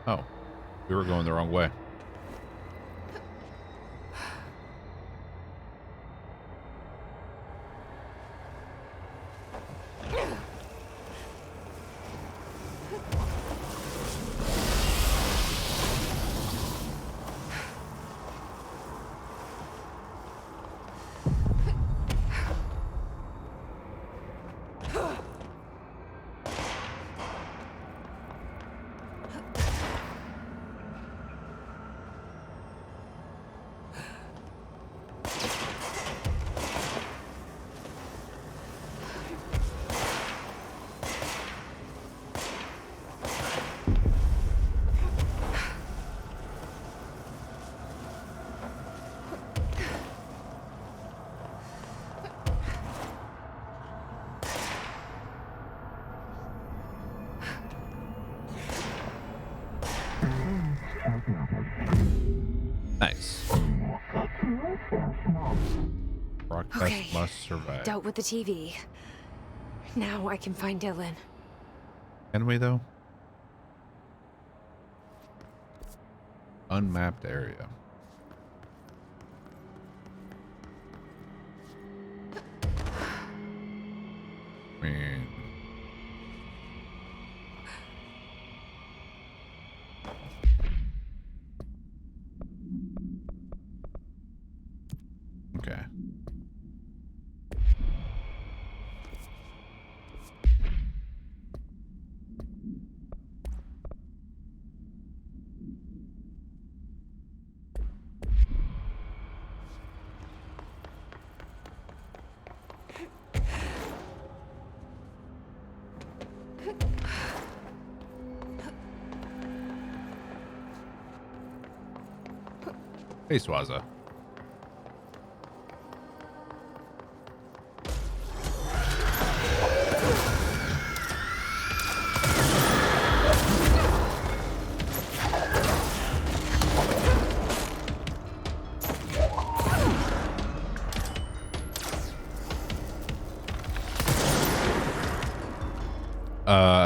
Oh, we were going the wrong way. Broadcast Okay. must survive. Dealt with the TV. Now I can find Dylan. Can we, though? Unmapped area. I mean... Okay. Hey, Swaza.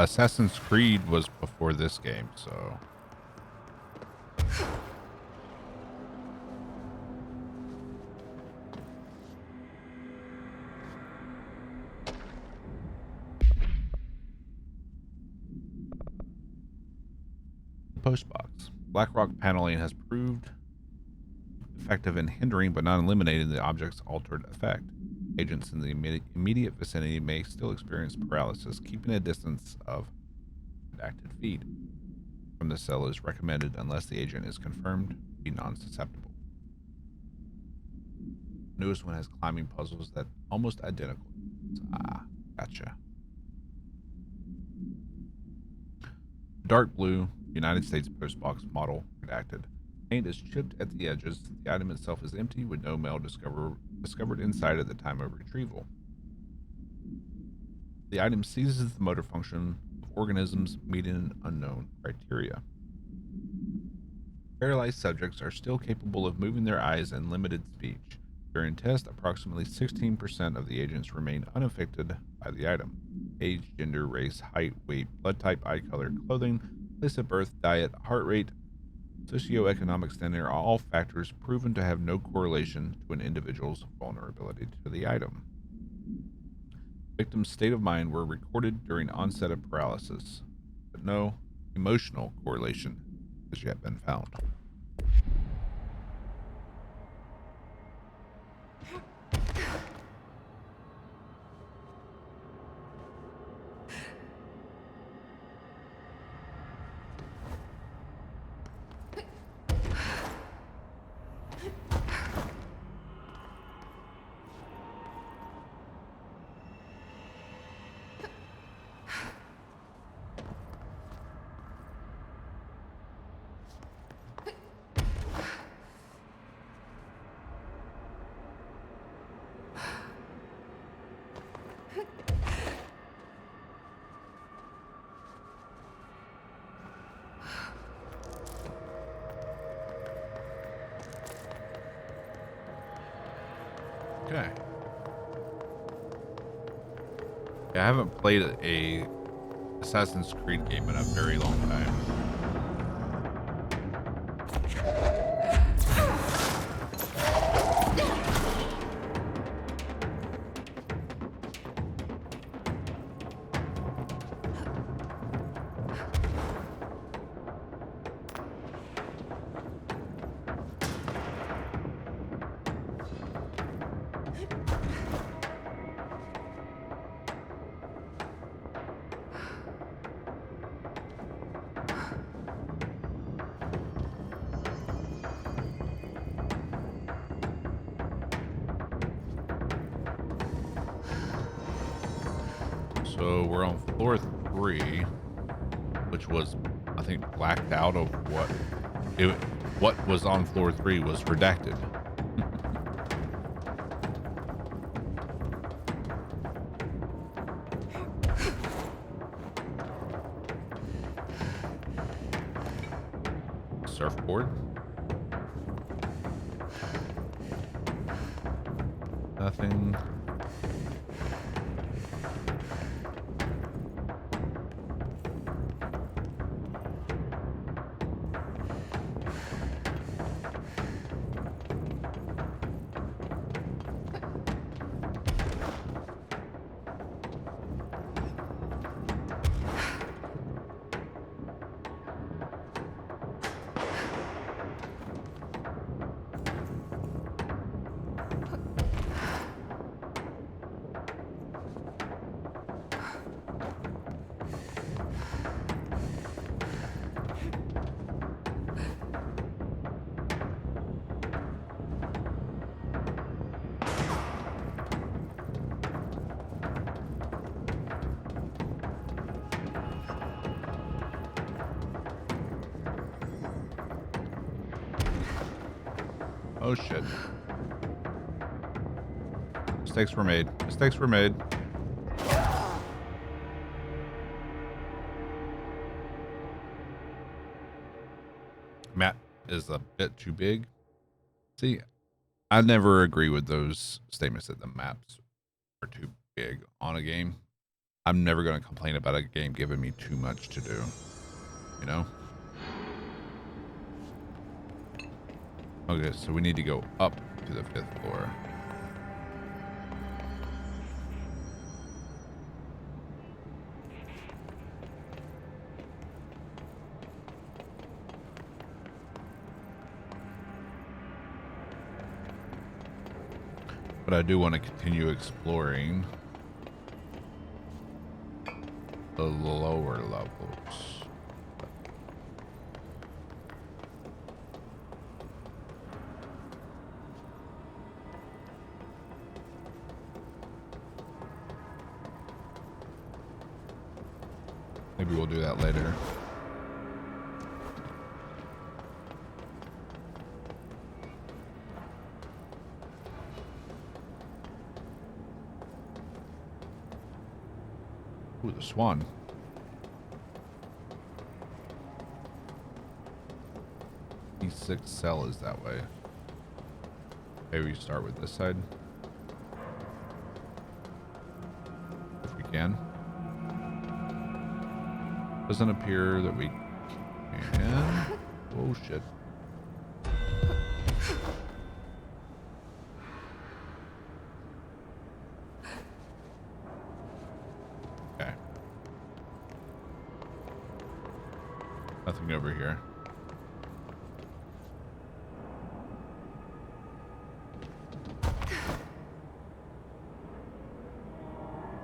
Assassin's Creed was before this game, so... Postbox. Blackrock paneling has proved effective in hindering but not eliminating the object's altered effect. Agents in the immediate vicinity may still experience paralysis. Keeping a distance of redacted feed from the cell is recommended unless the agent is confirmed to be non-susceptible. The newest one has climbing puzzles that are almost identical. Ah, gotcha. Dark blue United States postbox model redacted. Paint is chipped at the edges. The item itself is empty with no mail discovered inside at the time of retrieval. The item seizes the motor function of organisms meeting an unknown criteria. Paralyzed subjects are still capable of moving their eyes and limited speech. During tests, approximately 16% of the agents remain unaffected by the item. Age, gender, race, height, weight, blood type, eye color, clothing, place of birth, diet, heart rate, socioeconomic standing are all factors proven to have no correlation to an individual's vulnerability to the item. Victim's state of mind were recorded during onset of paralysis, but no emotional correlation has yet been found. Okay. Yeah, I haven't played a Assassin's Creed game in a very long time. So we're on floor 3, which was, I think, blacked out of what was on floor 3 was redacted. Surfboard. Nothing. Oh shit. Mistakes were made. Mistakes were made. Map is a bit too big. See, I never agree with those statements that the maps are too big on a game. I'm never going to complain about a game giving me too much to do. You know? Okay, so we need to go up to the 5th floor. But I do want to continue exploring the lower levels. Maybe we'll do that later. Ooh, the swan. E6 cell is that way. Maybe we start with this side. If we can. Doesn't appear that we can. Oh shit. Okay. Nothing over here.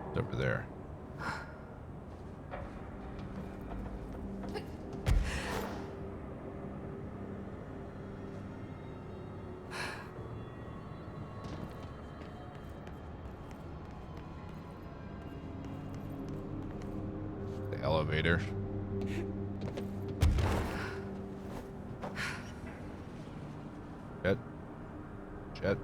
It's over there. Elevator. Jet. Jet.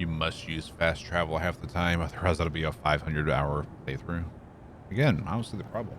You must use fast travel half the time, otherwise that'll be a 500-hour playthrough. Again, I don't see the problem.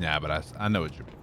Yeah, but I know what you mean.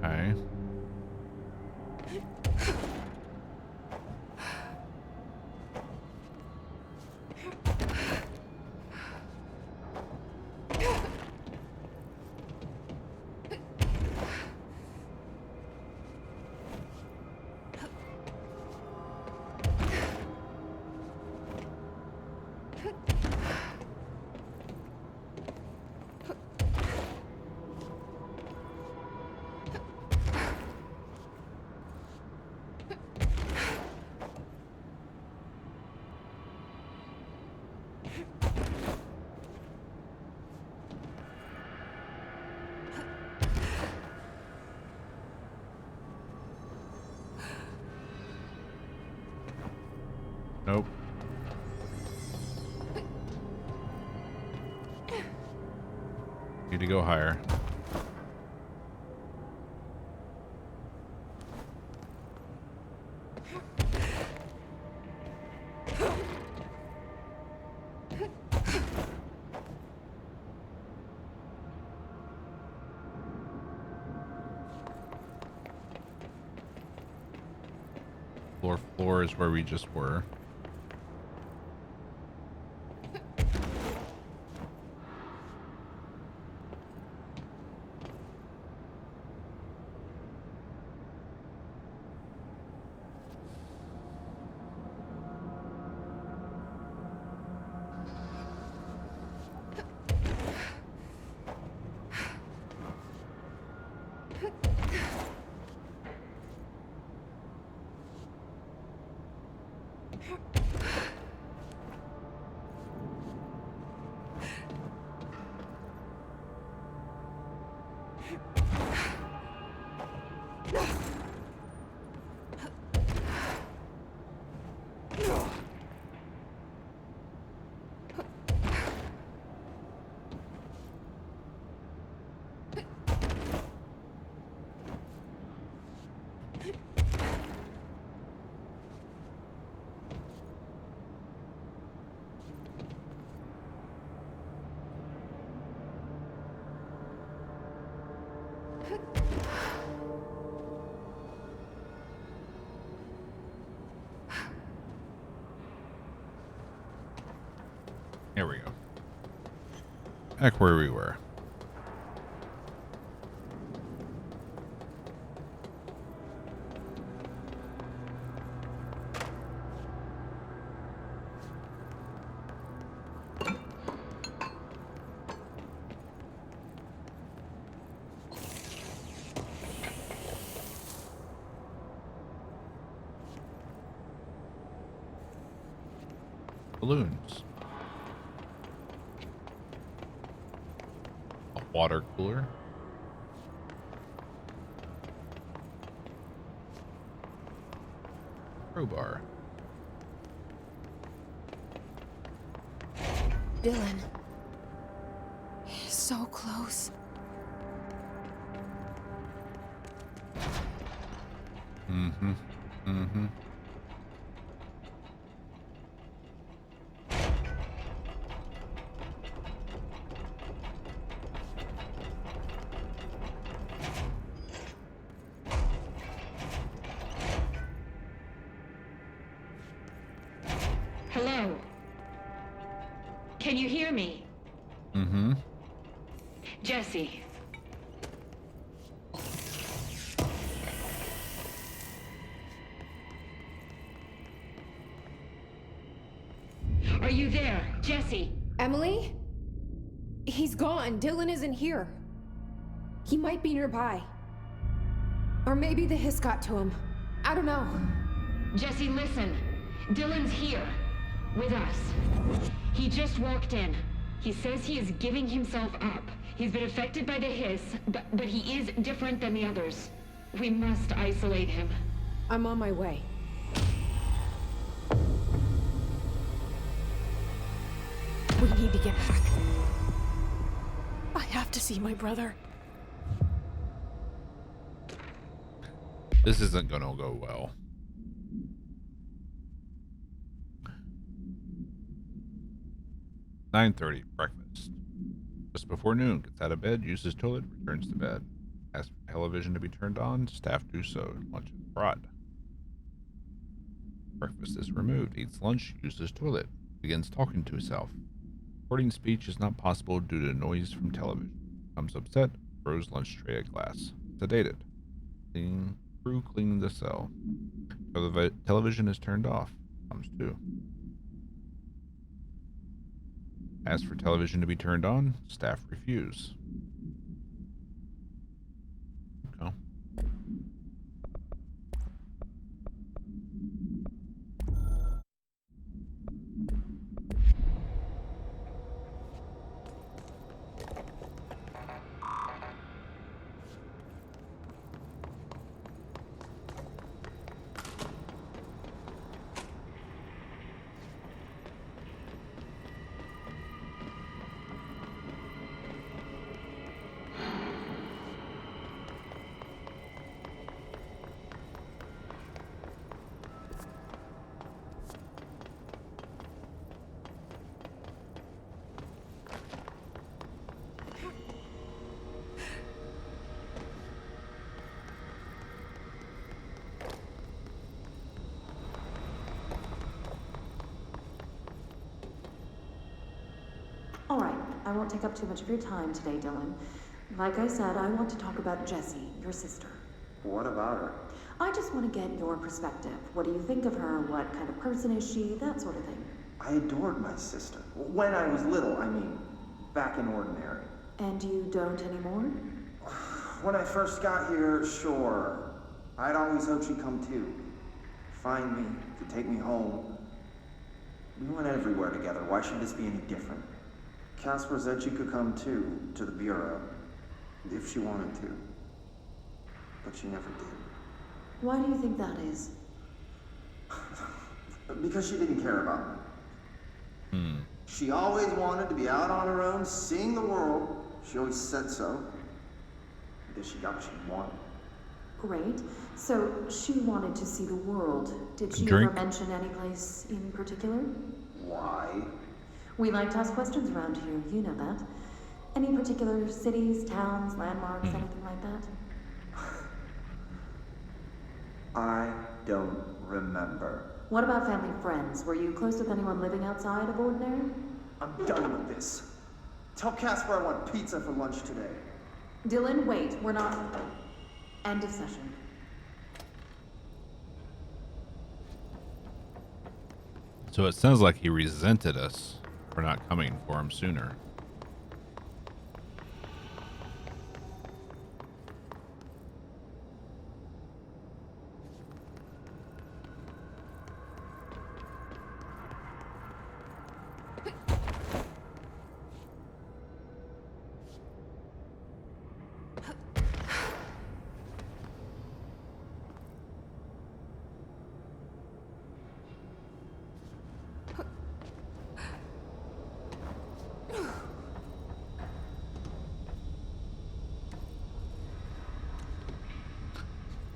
Okay. Nope. Need to go higher. Floor is where we just were. Here we go. Back where we were. Balloons. A water cooler. Crowbar. Dylan. He's so close. Mm-hmm. Mm-hmm. Hello? Can you hear me? Mm-hmm. Jesse. Are you there, Jesse? Emily? He's gone. Dylan isn't here. He might be nearby. Or maybe the hiss got to him. I don't know. Jesse, listen. Dylan's here. With us. He just walked in. He says he is giving himself up. He's been affected by the hiss, but he is different than the others. We must isolate him. I'm on my way. We need to get back. I have to see my brother. This isn't gonna go well. "9:30, breakfast. Just before noon, gets out of bed, uses toilet, returns to bed. Asks for television to be turned on, staff do so. Lunch is brought. Breakfast is removed, eats lunch, uses toilet, begins talking to himself. Recording speech is not possible due to noise from television. Becomes upset, throws lunch tray at glass. Sedated. Crew cleaning the cell. Television is turned off. Comes to. Ask for television to be turned on. Staff refuse. Okay. All right, I won't take up too much of your time today, Dylan. Like I said, I want to talk about Jessie, your sister. What about her? I just want to get your perspective. What do you think of her? What kind of person is she? That sort of thing. I adored my sister. When I was little, I mean. Back in Ordinary. And you don't anymore? When I first got here, sure. I'd always hoped she'd come too. Find me, to take me home. We went everywhere together. Why should this be any different? Casper said she could come too, to the Bureau. If she wanted to. But she never did. Why do you think that is? Because she didn't care about me. She always wanted to be out on her own, seeing the world. She always said so. I guess she got what she wanted. Great. So she wanted to see the world. Did she Drink. ever mention any place in particular? Why? We like to ask questions around here, you know that. Any particular cities, towns, landmarks, anything like that? I don't remember. What about family friends? Were you close with anyone living outside of Ordinary? I'm done with this. Tell Casper I want pizza for lunch today. Dylan, wait. We're not... End of session. So it sounds like he resented us for not coming for him sooner.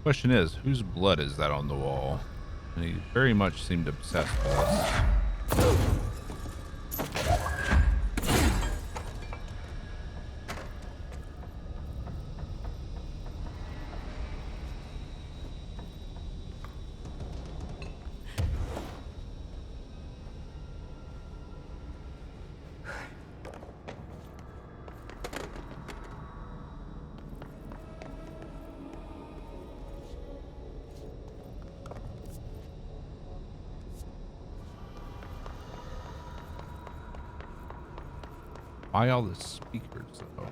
Question is, whose blood is that on the wall? And he very much seemed obsessed with us. Why all the speakers, though?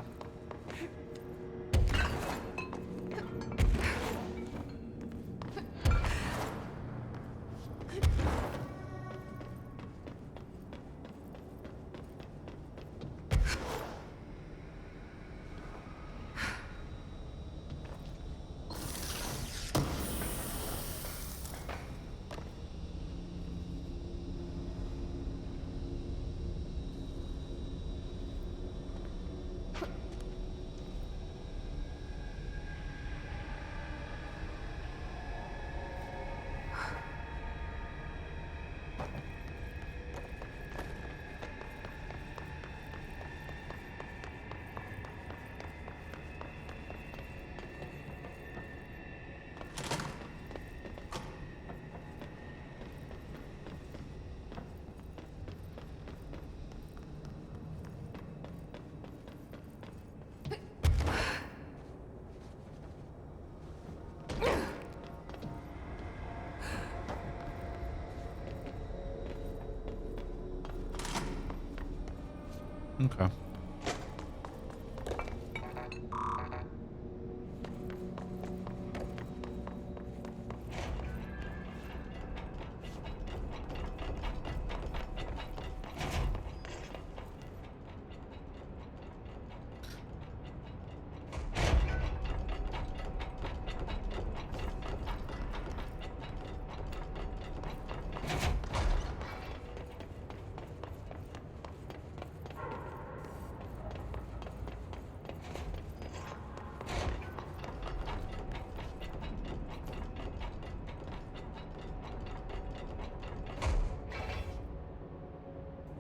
Okay.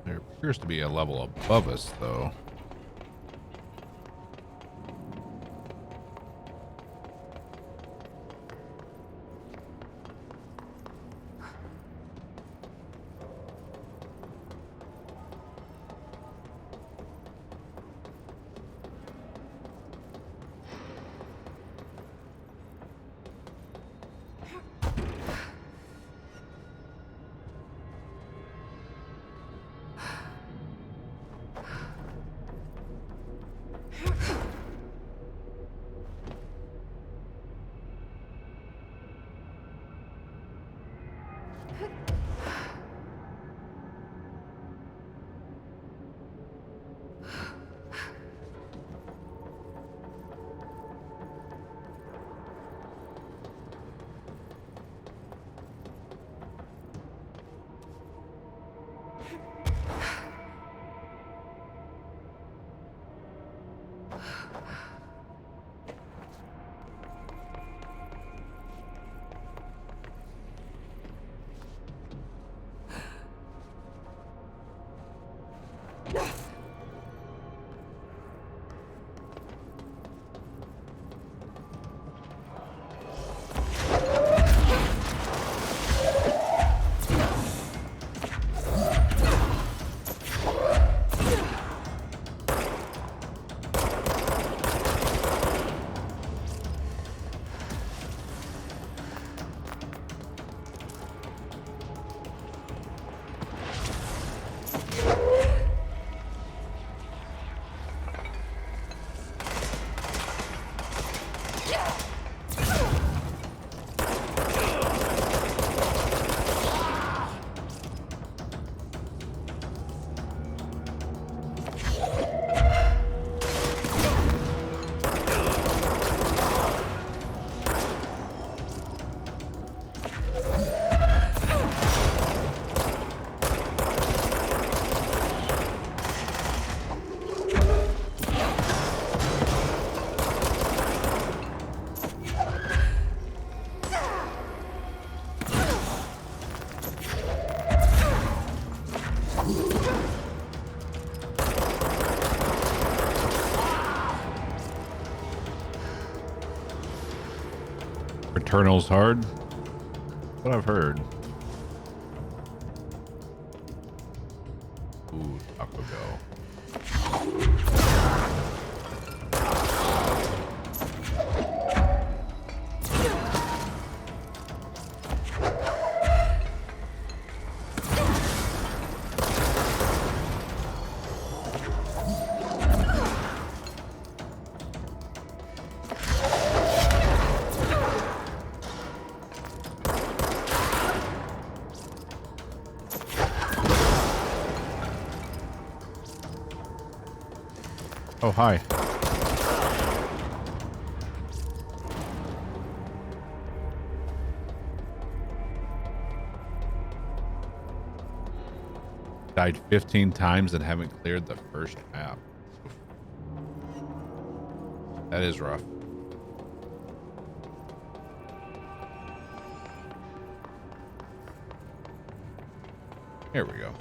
There appears to be a level above us, though. Returnal's hard. What I've heard. Ooh, Taco Bell. Oh, hi. Died 15 times and haven't cleared the first map. That is rough. Here we go.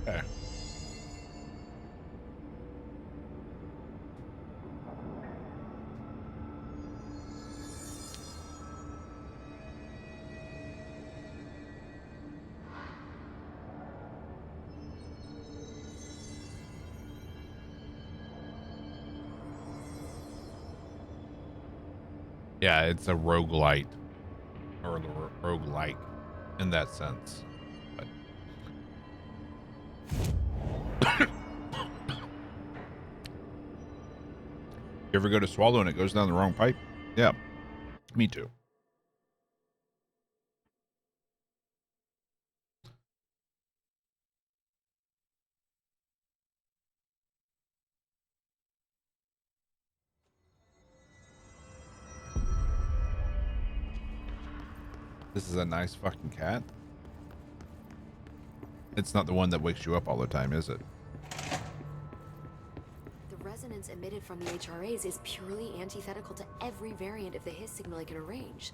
Okay. Yeah, it's a roguelite or roguelike in that sense. But you ever go to swallow and it goes down the wrong pipe? Yeah, me too. This is a nice fucking cat. It's not the one that wakes you up all the time, is it? The resonance emitted from the HRAs is purely antithetical to every variant of the Hiss signal I can arrange.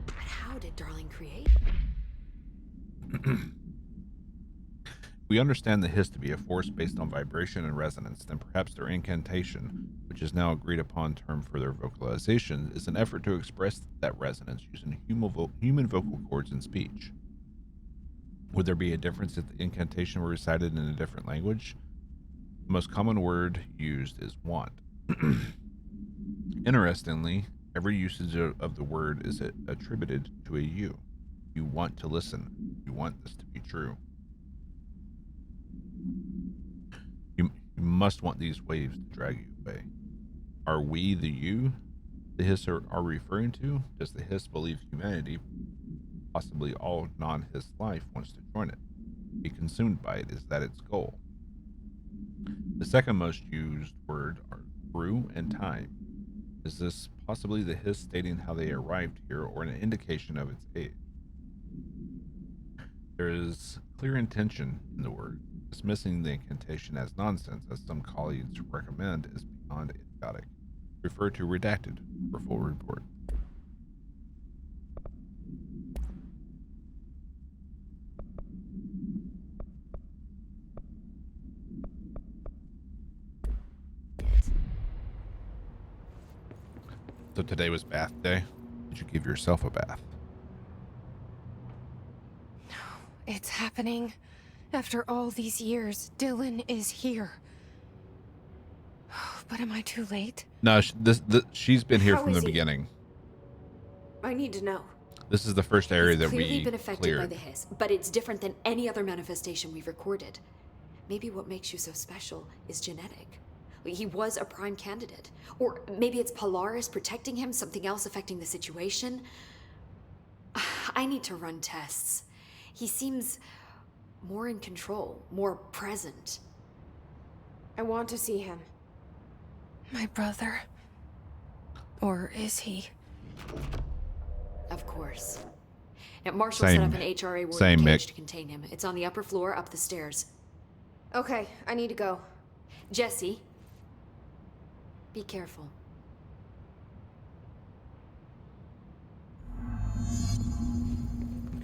But how did Darling create? We understand the Hiss to be a force based on vibration and resonance, then perhaps their incantation, which is now agreed upon term for their vocalization, is an effort to express that resonance using human vocal cords and speech. Would there be a difference if the incantation were recited in a different language? The most common word used is want. Interestingly, every usage of the word is attributed to a you. You want to listen. You want this to be true. You must want these waves to drag you away. Are we the you the Hiss are referring to? Does the Hiss believe humanity, possibly all non-Hiss life, wants to join it? Be consumed by it? Is that its goal? The second most used word are through and time. Is this possibly the Hiss stating how they arrived here, or an indication of its age? There is clear intention in the word. Dismissing the incantation as nonsense, as some colleagues recommend, is beyond idiotic. Refer to redacted for full report. So today was bath day. Did you give yourself a bath? It's happening. After all these years, Dylan is here. But am I too late? No, she's been here How from the is he? beginning. I need to know. This is the first area that Clearly we been affected cleared. by the hiss, but it's different than any other manifestation we've recorded. Maybe what makes you so special is genetic. He was a prime candidate. Or maybe it's Polaris protecting him, something else affecting the situation. I need to run tests. He seems more in control, more present. I want to see him. My brother. Or is he? Of course. Now, Marshall set up an HRA ward Same, cage Mick. to contain him. It's on the upper floor, up the stairs. Okay, I need to go. Jesse, be careful.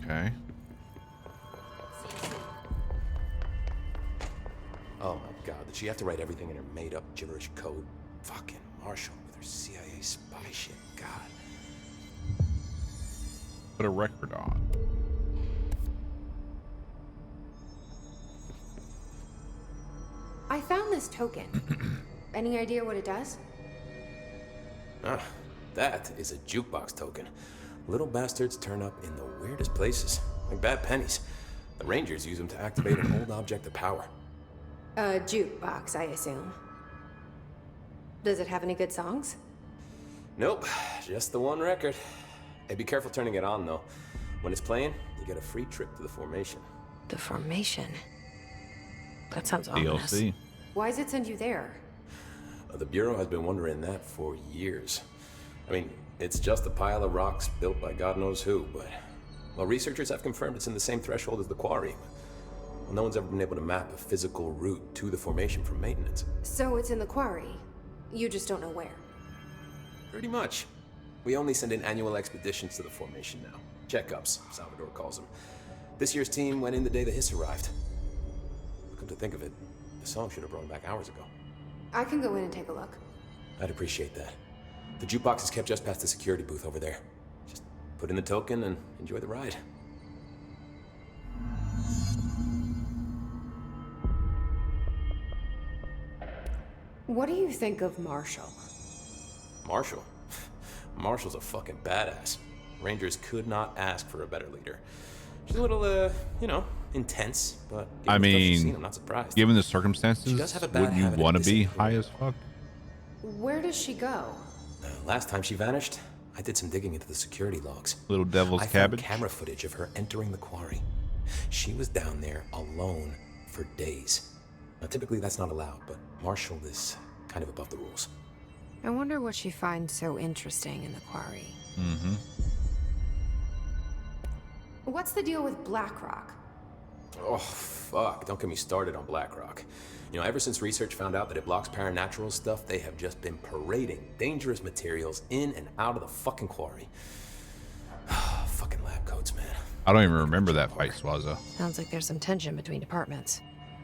Okay. Oh my god, did she have to write everything in her made-up gibberish code? Fucking Marshall with her CIA spy shit, god. Put a record on. I found this token. Any idea what it does? Ah, that is a jukebox token. Little bastards turn up in the weirdest places, like bad pennies. The Rangers use them to activate an old object of power. A jukebox, I assume. Does it have any good songs? Nope, just the one record. Hey, be careful turning it on, though. When it's playing, you get a free trip to the formation. The formation? That sounds ominous. DLC. Why does it send you there? The Bureau has been wondering that for years. I mean, it's just a pile of rocks built by God knows who, but... Well, researchers have confirmed it's in the same threshold as the quarry. Well, no one's ever been able to map a physical route to the formation from maintenance. So it's in the quarry. You just don't know where. Pretty much. We only send in annual expeditions to the formation now. Checkups, Salvador calls them. This year's team went in the day the hiss arrived. Come to think of it, the song should have brought back hours ago. I can go in and take a look. I'd appreciate that. The jukebox is kept just past the security booth over there. Just put in the token and enjoy the ride. What do you think of Marshall? Marshall? Marshall's a fucking badass. Rangers could not ask for a better leader. She's a little, intense, but I given the stuff she's seen, mean, I'm not surprised. given the She circumstances, does have a bad wouldn't you habit of want to be disappearing. high as fuck? Where does she go? Last time she vanished, I did some digging into the security logs. Little devil's I cabbage? found camera footage of her entering the quarry. She was down there alone for days. Now, typically that's not allowed, but Marshall is kind of above the rules. I wonder what she finds so interesting in the quarry. Mm-hmm. What's the deal with Blackrock? Oh, fuck. Don't get me started on BlackRock. You know, ever since research found out that it blocks paranatural stuff, they have just been parading dangerous materials in and out of the fucking quarry. Fucking lab coats, man. I don't even remember that fight, Swaza. Sounds like there's some tension between departments.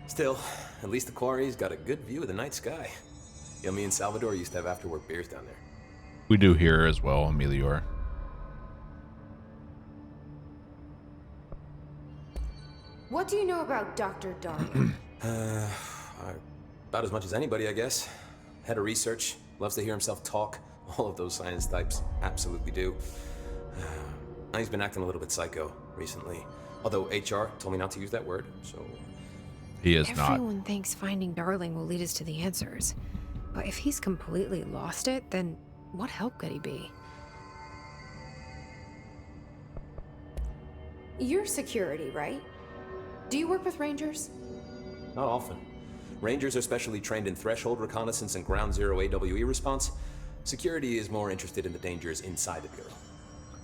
Still, at least the quarry's got a good view of the night sky. You know, me and Salvador used to have after-work beers down there. We do here as well, Emilior. What do you know about Dr. Darling? About as much as anybody, I guess. Head of research, loves to hear himself talk. All of those science types absolutely do. He's been acting a little bit psycho recently. Although HR told me not to use that word, so... He is not. Everyone thinks finding Darling will lead us to the answers. But if he's completely lost it, then what help could he be? You're security, right? Do you work with Rangers? Not often. Rangers are specially trained in threshold reconnaissance and ground zero AWE response. Security is more interested in the dangers inside the Bureau.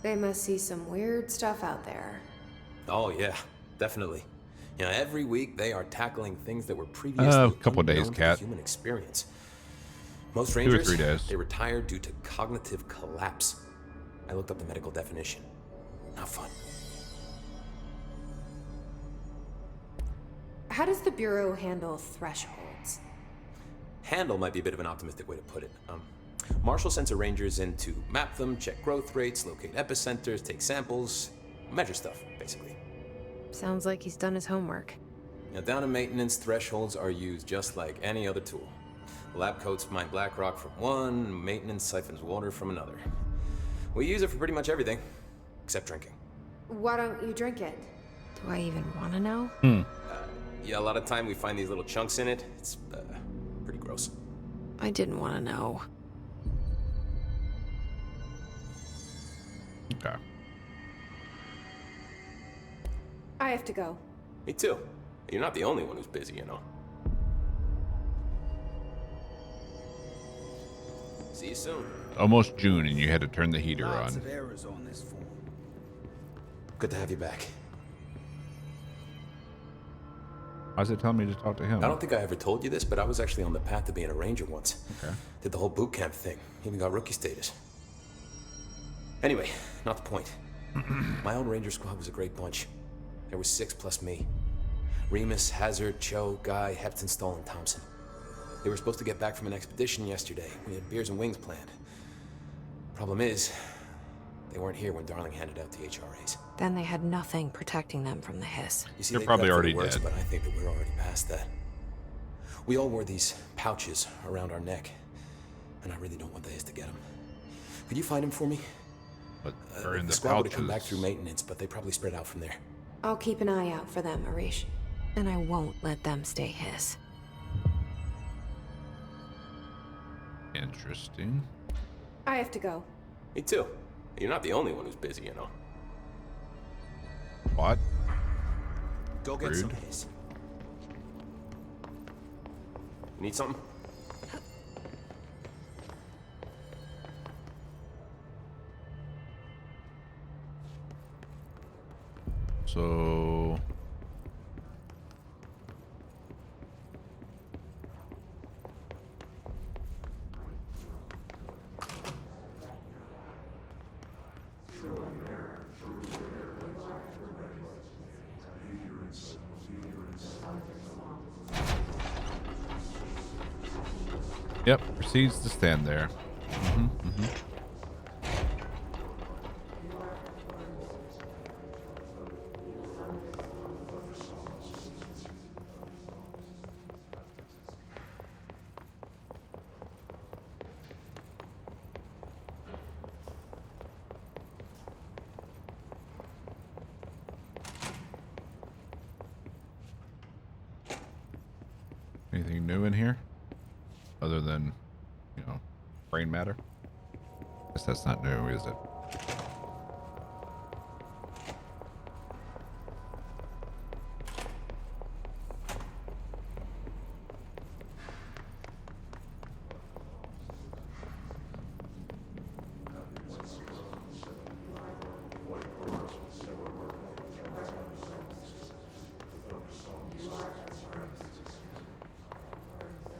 They must see some weird stuff out there. Oh yeah. Definitely. You know, every week they are tackling things that were previously A couple days, unknown to the Cat. human experience. Most 2 or rangers, 3 days. they retired due to cognitive collapse. I looked up the medical definition. Not fun. How does the Bureau handle thresholds? Handle might be a bit of an optimistic way to put it. Marshall sends her rangers in to map them, check growth rates, locate epicenters, take samples, measure stuff, basically. Sounds like he's done his homework. Now, down in maintenance, thresholds are used just like any other tool. Lab coats mine black rock from one, maintenance siphons water from another. We use it for pretty much everything, except drinking. Why don't you drink it? Do I even want to know? Yeah, a lot of time we find these little chunks in it. It's pretty gross. I didn't want to know. Okay. I have to go. Me too. You're not the only one who's busy, you know. See you soon. Almost June, and you had to turn the heater Lots on. of errors on this form. Good to have you back. Why's it telling me to talk to him? I don't think I ever told you this, but I was actually on the path to being a ranger once. Okay. Did the whole boot camp thing. Even got rookie status. Anyway, not the point. My own ranger squad was a great bunch. There were 6 plus me. Remus, Hazard, Cho, Guy, Hepton, Stoll, and Thompson. They were supposed to get back from an expedition yesterday. We had beers and wings planned. Problem is, they weren't here when Darling handed out the HRAs. Then they had nothing protecting them from the hiss. You see, They're they probably prepped for already the worst, dead. but I think that we're already past that. We all wore these pouches around our neck, and I really don't want the hiss to get them. Could you find them for me? But they're in The the squad would have come back pouches. through maintenance, but they probably spread out from there. I'll keep an eye out for them, Arish. And I won't let them stay hiss. Interesting. I have to go. Me too. You're not the only one who's busy, you know. What? Go get Rude. some hiss. You need something? So... Yep, proceeds to stand there. Anything new in here? Other than, you know, brain matter? Guess that's not new, is it?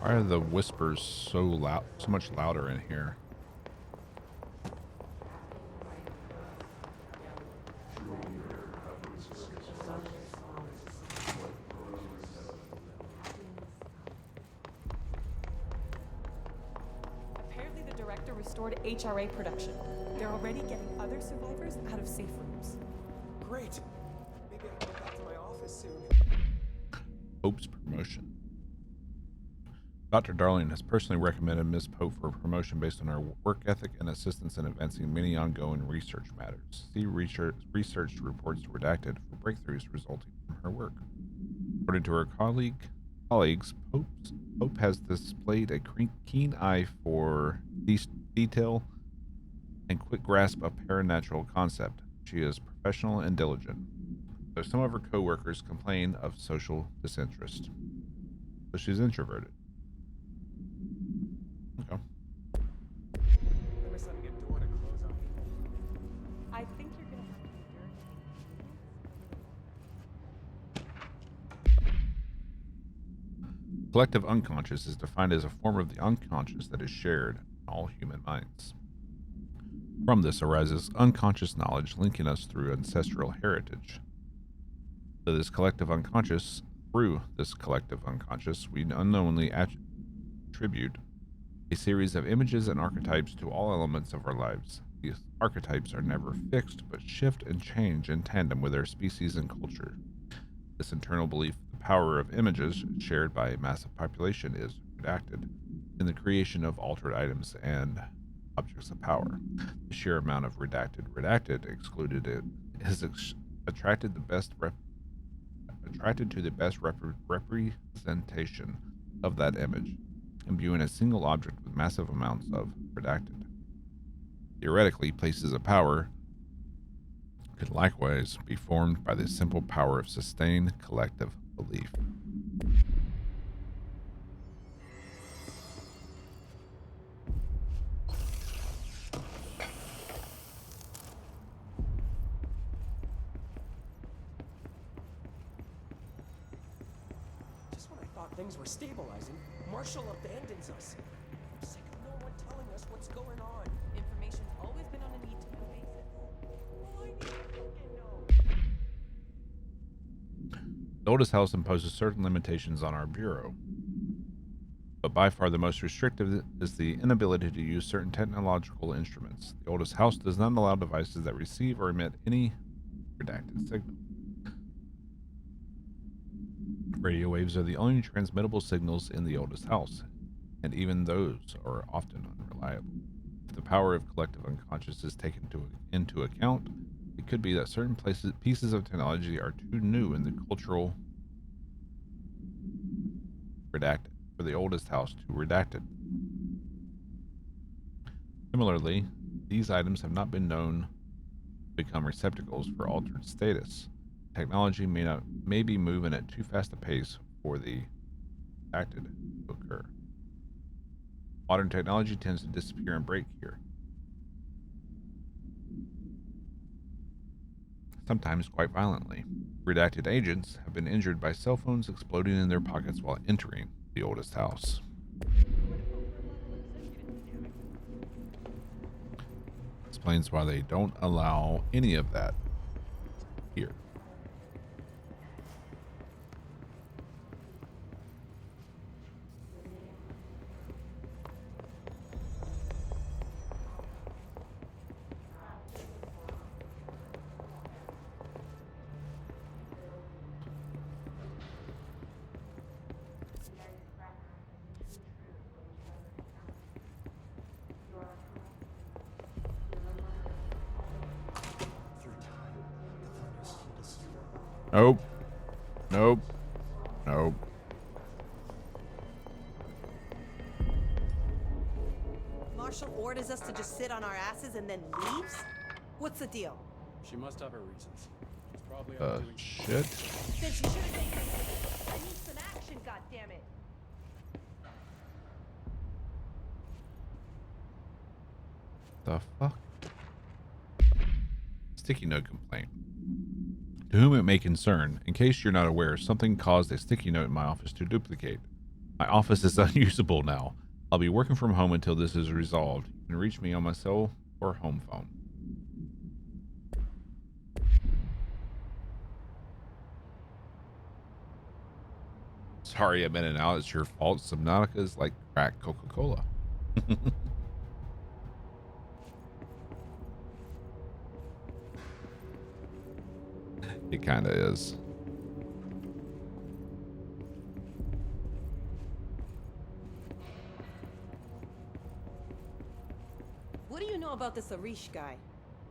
Why are the whispers so loud, so much louder in here? Apparently the director restored HRA production. They're already getting other survivors out of safe rooms. Great. Maybe I can get back to my office soon. Pope's promotion. Dr. Darling has personally recommended Ms. Pope for promotion based on her work ethic and assistance in advancing many ongoing research matters. See research reports redacted for breakthroughs resulting from her work. According to her colleagues, Pope has displayed a keen eye for detail and quick grasp of paranatural concept. She is professional and diligent, though some of her co-workers complain of social disinterest. So she's introverted. Okay. I must have a good door to close on me. I think you're gonna have to collective unconscious is defined as a form of the unconscious that is shared in all human minds. From this arises unconscious knowledge linking us through ancestral heritage. Through this collective unconscious, we unknowingly attribute a series of images and archetypes to all elements of our lives. These archetypes are never fixed, but shift and change in tandem with our species and culture. This internal belief in the power of images shared by a massive population is redacted in the creation of altered items and objects of power. The sheer amount of redacted excluded it is attracted to the best representation of that image, imbuing a single object with massive amounts of redacted. Theoretically, places of power could likewise be formed by the simple power of sustained collective belief. Just when I thought things were stabilizing, Marshall abandons us. I'm sick of no one telling us what's going on. Information's always been on a need-to-know basis. Well, I need to fucking know. The oldest house imposes certain limitations on our bureau, but by far the most restrictive is the inability to use certain technological instruments. The oldest house does not allow devices that receive or emit any redacted signal. Radio waves are the only transmittable signals in the oldest house, and even those are often unreliable. If the power of collective unconscious is taken into account, it could be that certain pieces of technology are too new in the cultural redacted for the oldest house to redacted. Similarly, these items have not been known to become receptacles for altered status. Technology may be moving at too fast a pace for the redacted to occur. Modern technology tends to disappear and break here, sometimes quite violently. Redacted agents have been injured by cell phones exploding in their pockets while entering the oldest house. Explains why they don't allow any of that here. Nope. Nope. Nope. Marshall orders us to just sit on our asses and then leaves? What's the deal? She must have her reasons. She's probably Shit. Then she should have taken it. I need some action, goddammit. The fuck? Sticky note complaint. To whom it may concern, in case you're not aware, something caused a sticky note in my office to duplicate. My office is unusable now. I'll be working from home until this is resolved. You can reach me on my cell or home phone. Sorry I've been in and out. It's your fault. Subnautica is like crack Coca-Cola. It kind of is. What do you know about this Arish guy?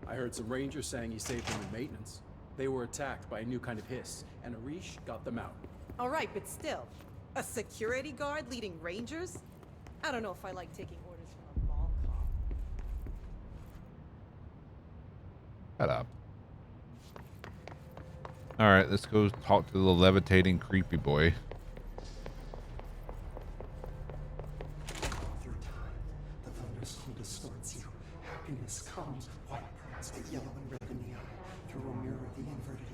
I heard some rangers saying he saved them in maintenance. They were attacked by a new kind of hiss, and Arish got them out. All right, but still. A security guard leading rangers? I don't know if I like taking orders from a mall cop. Shut up. Alright, let's go talk to the levitating creepy boy. Through time, the thunderstorm distorts you. Happiness comes, white pearls, the yellow and red in the eye. Through a mirror, the inverted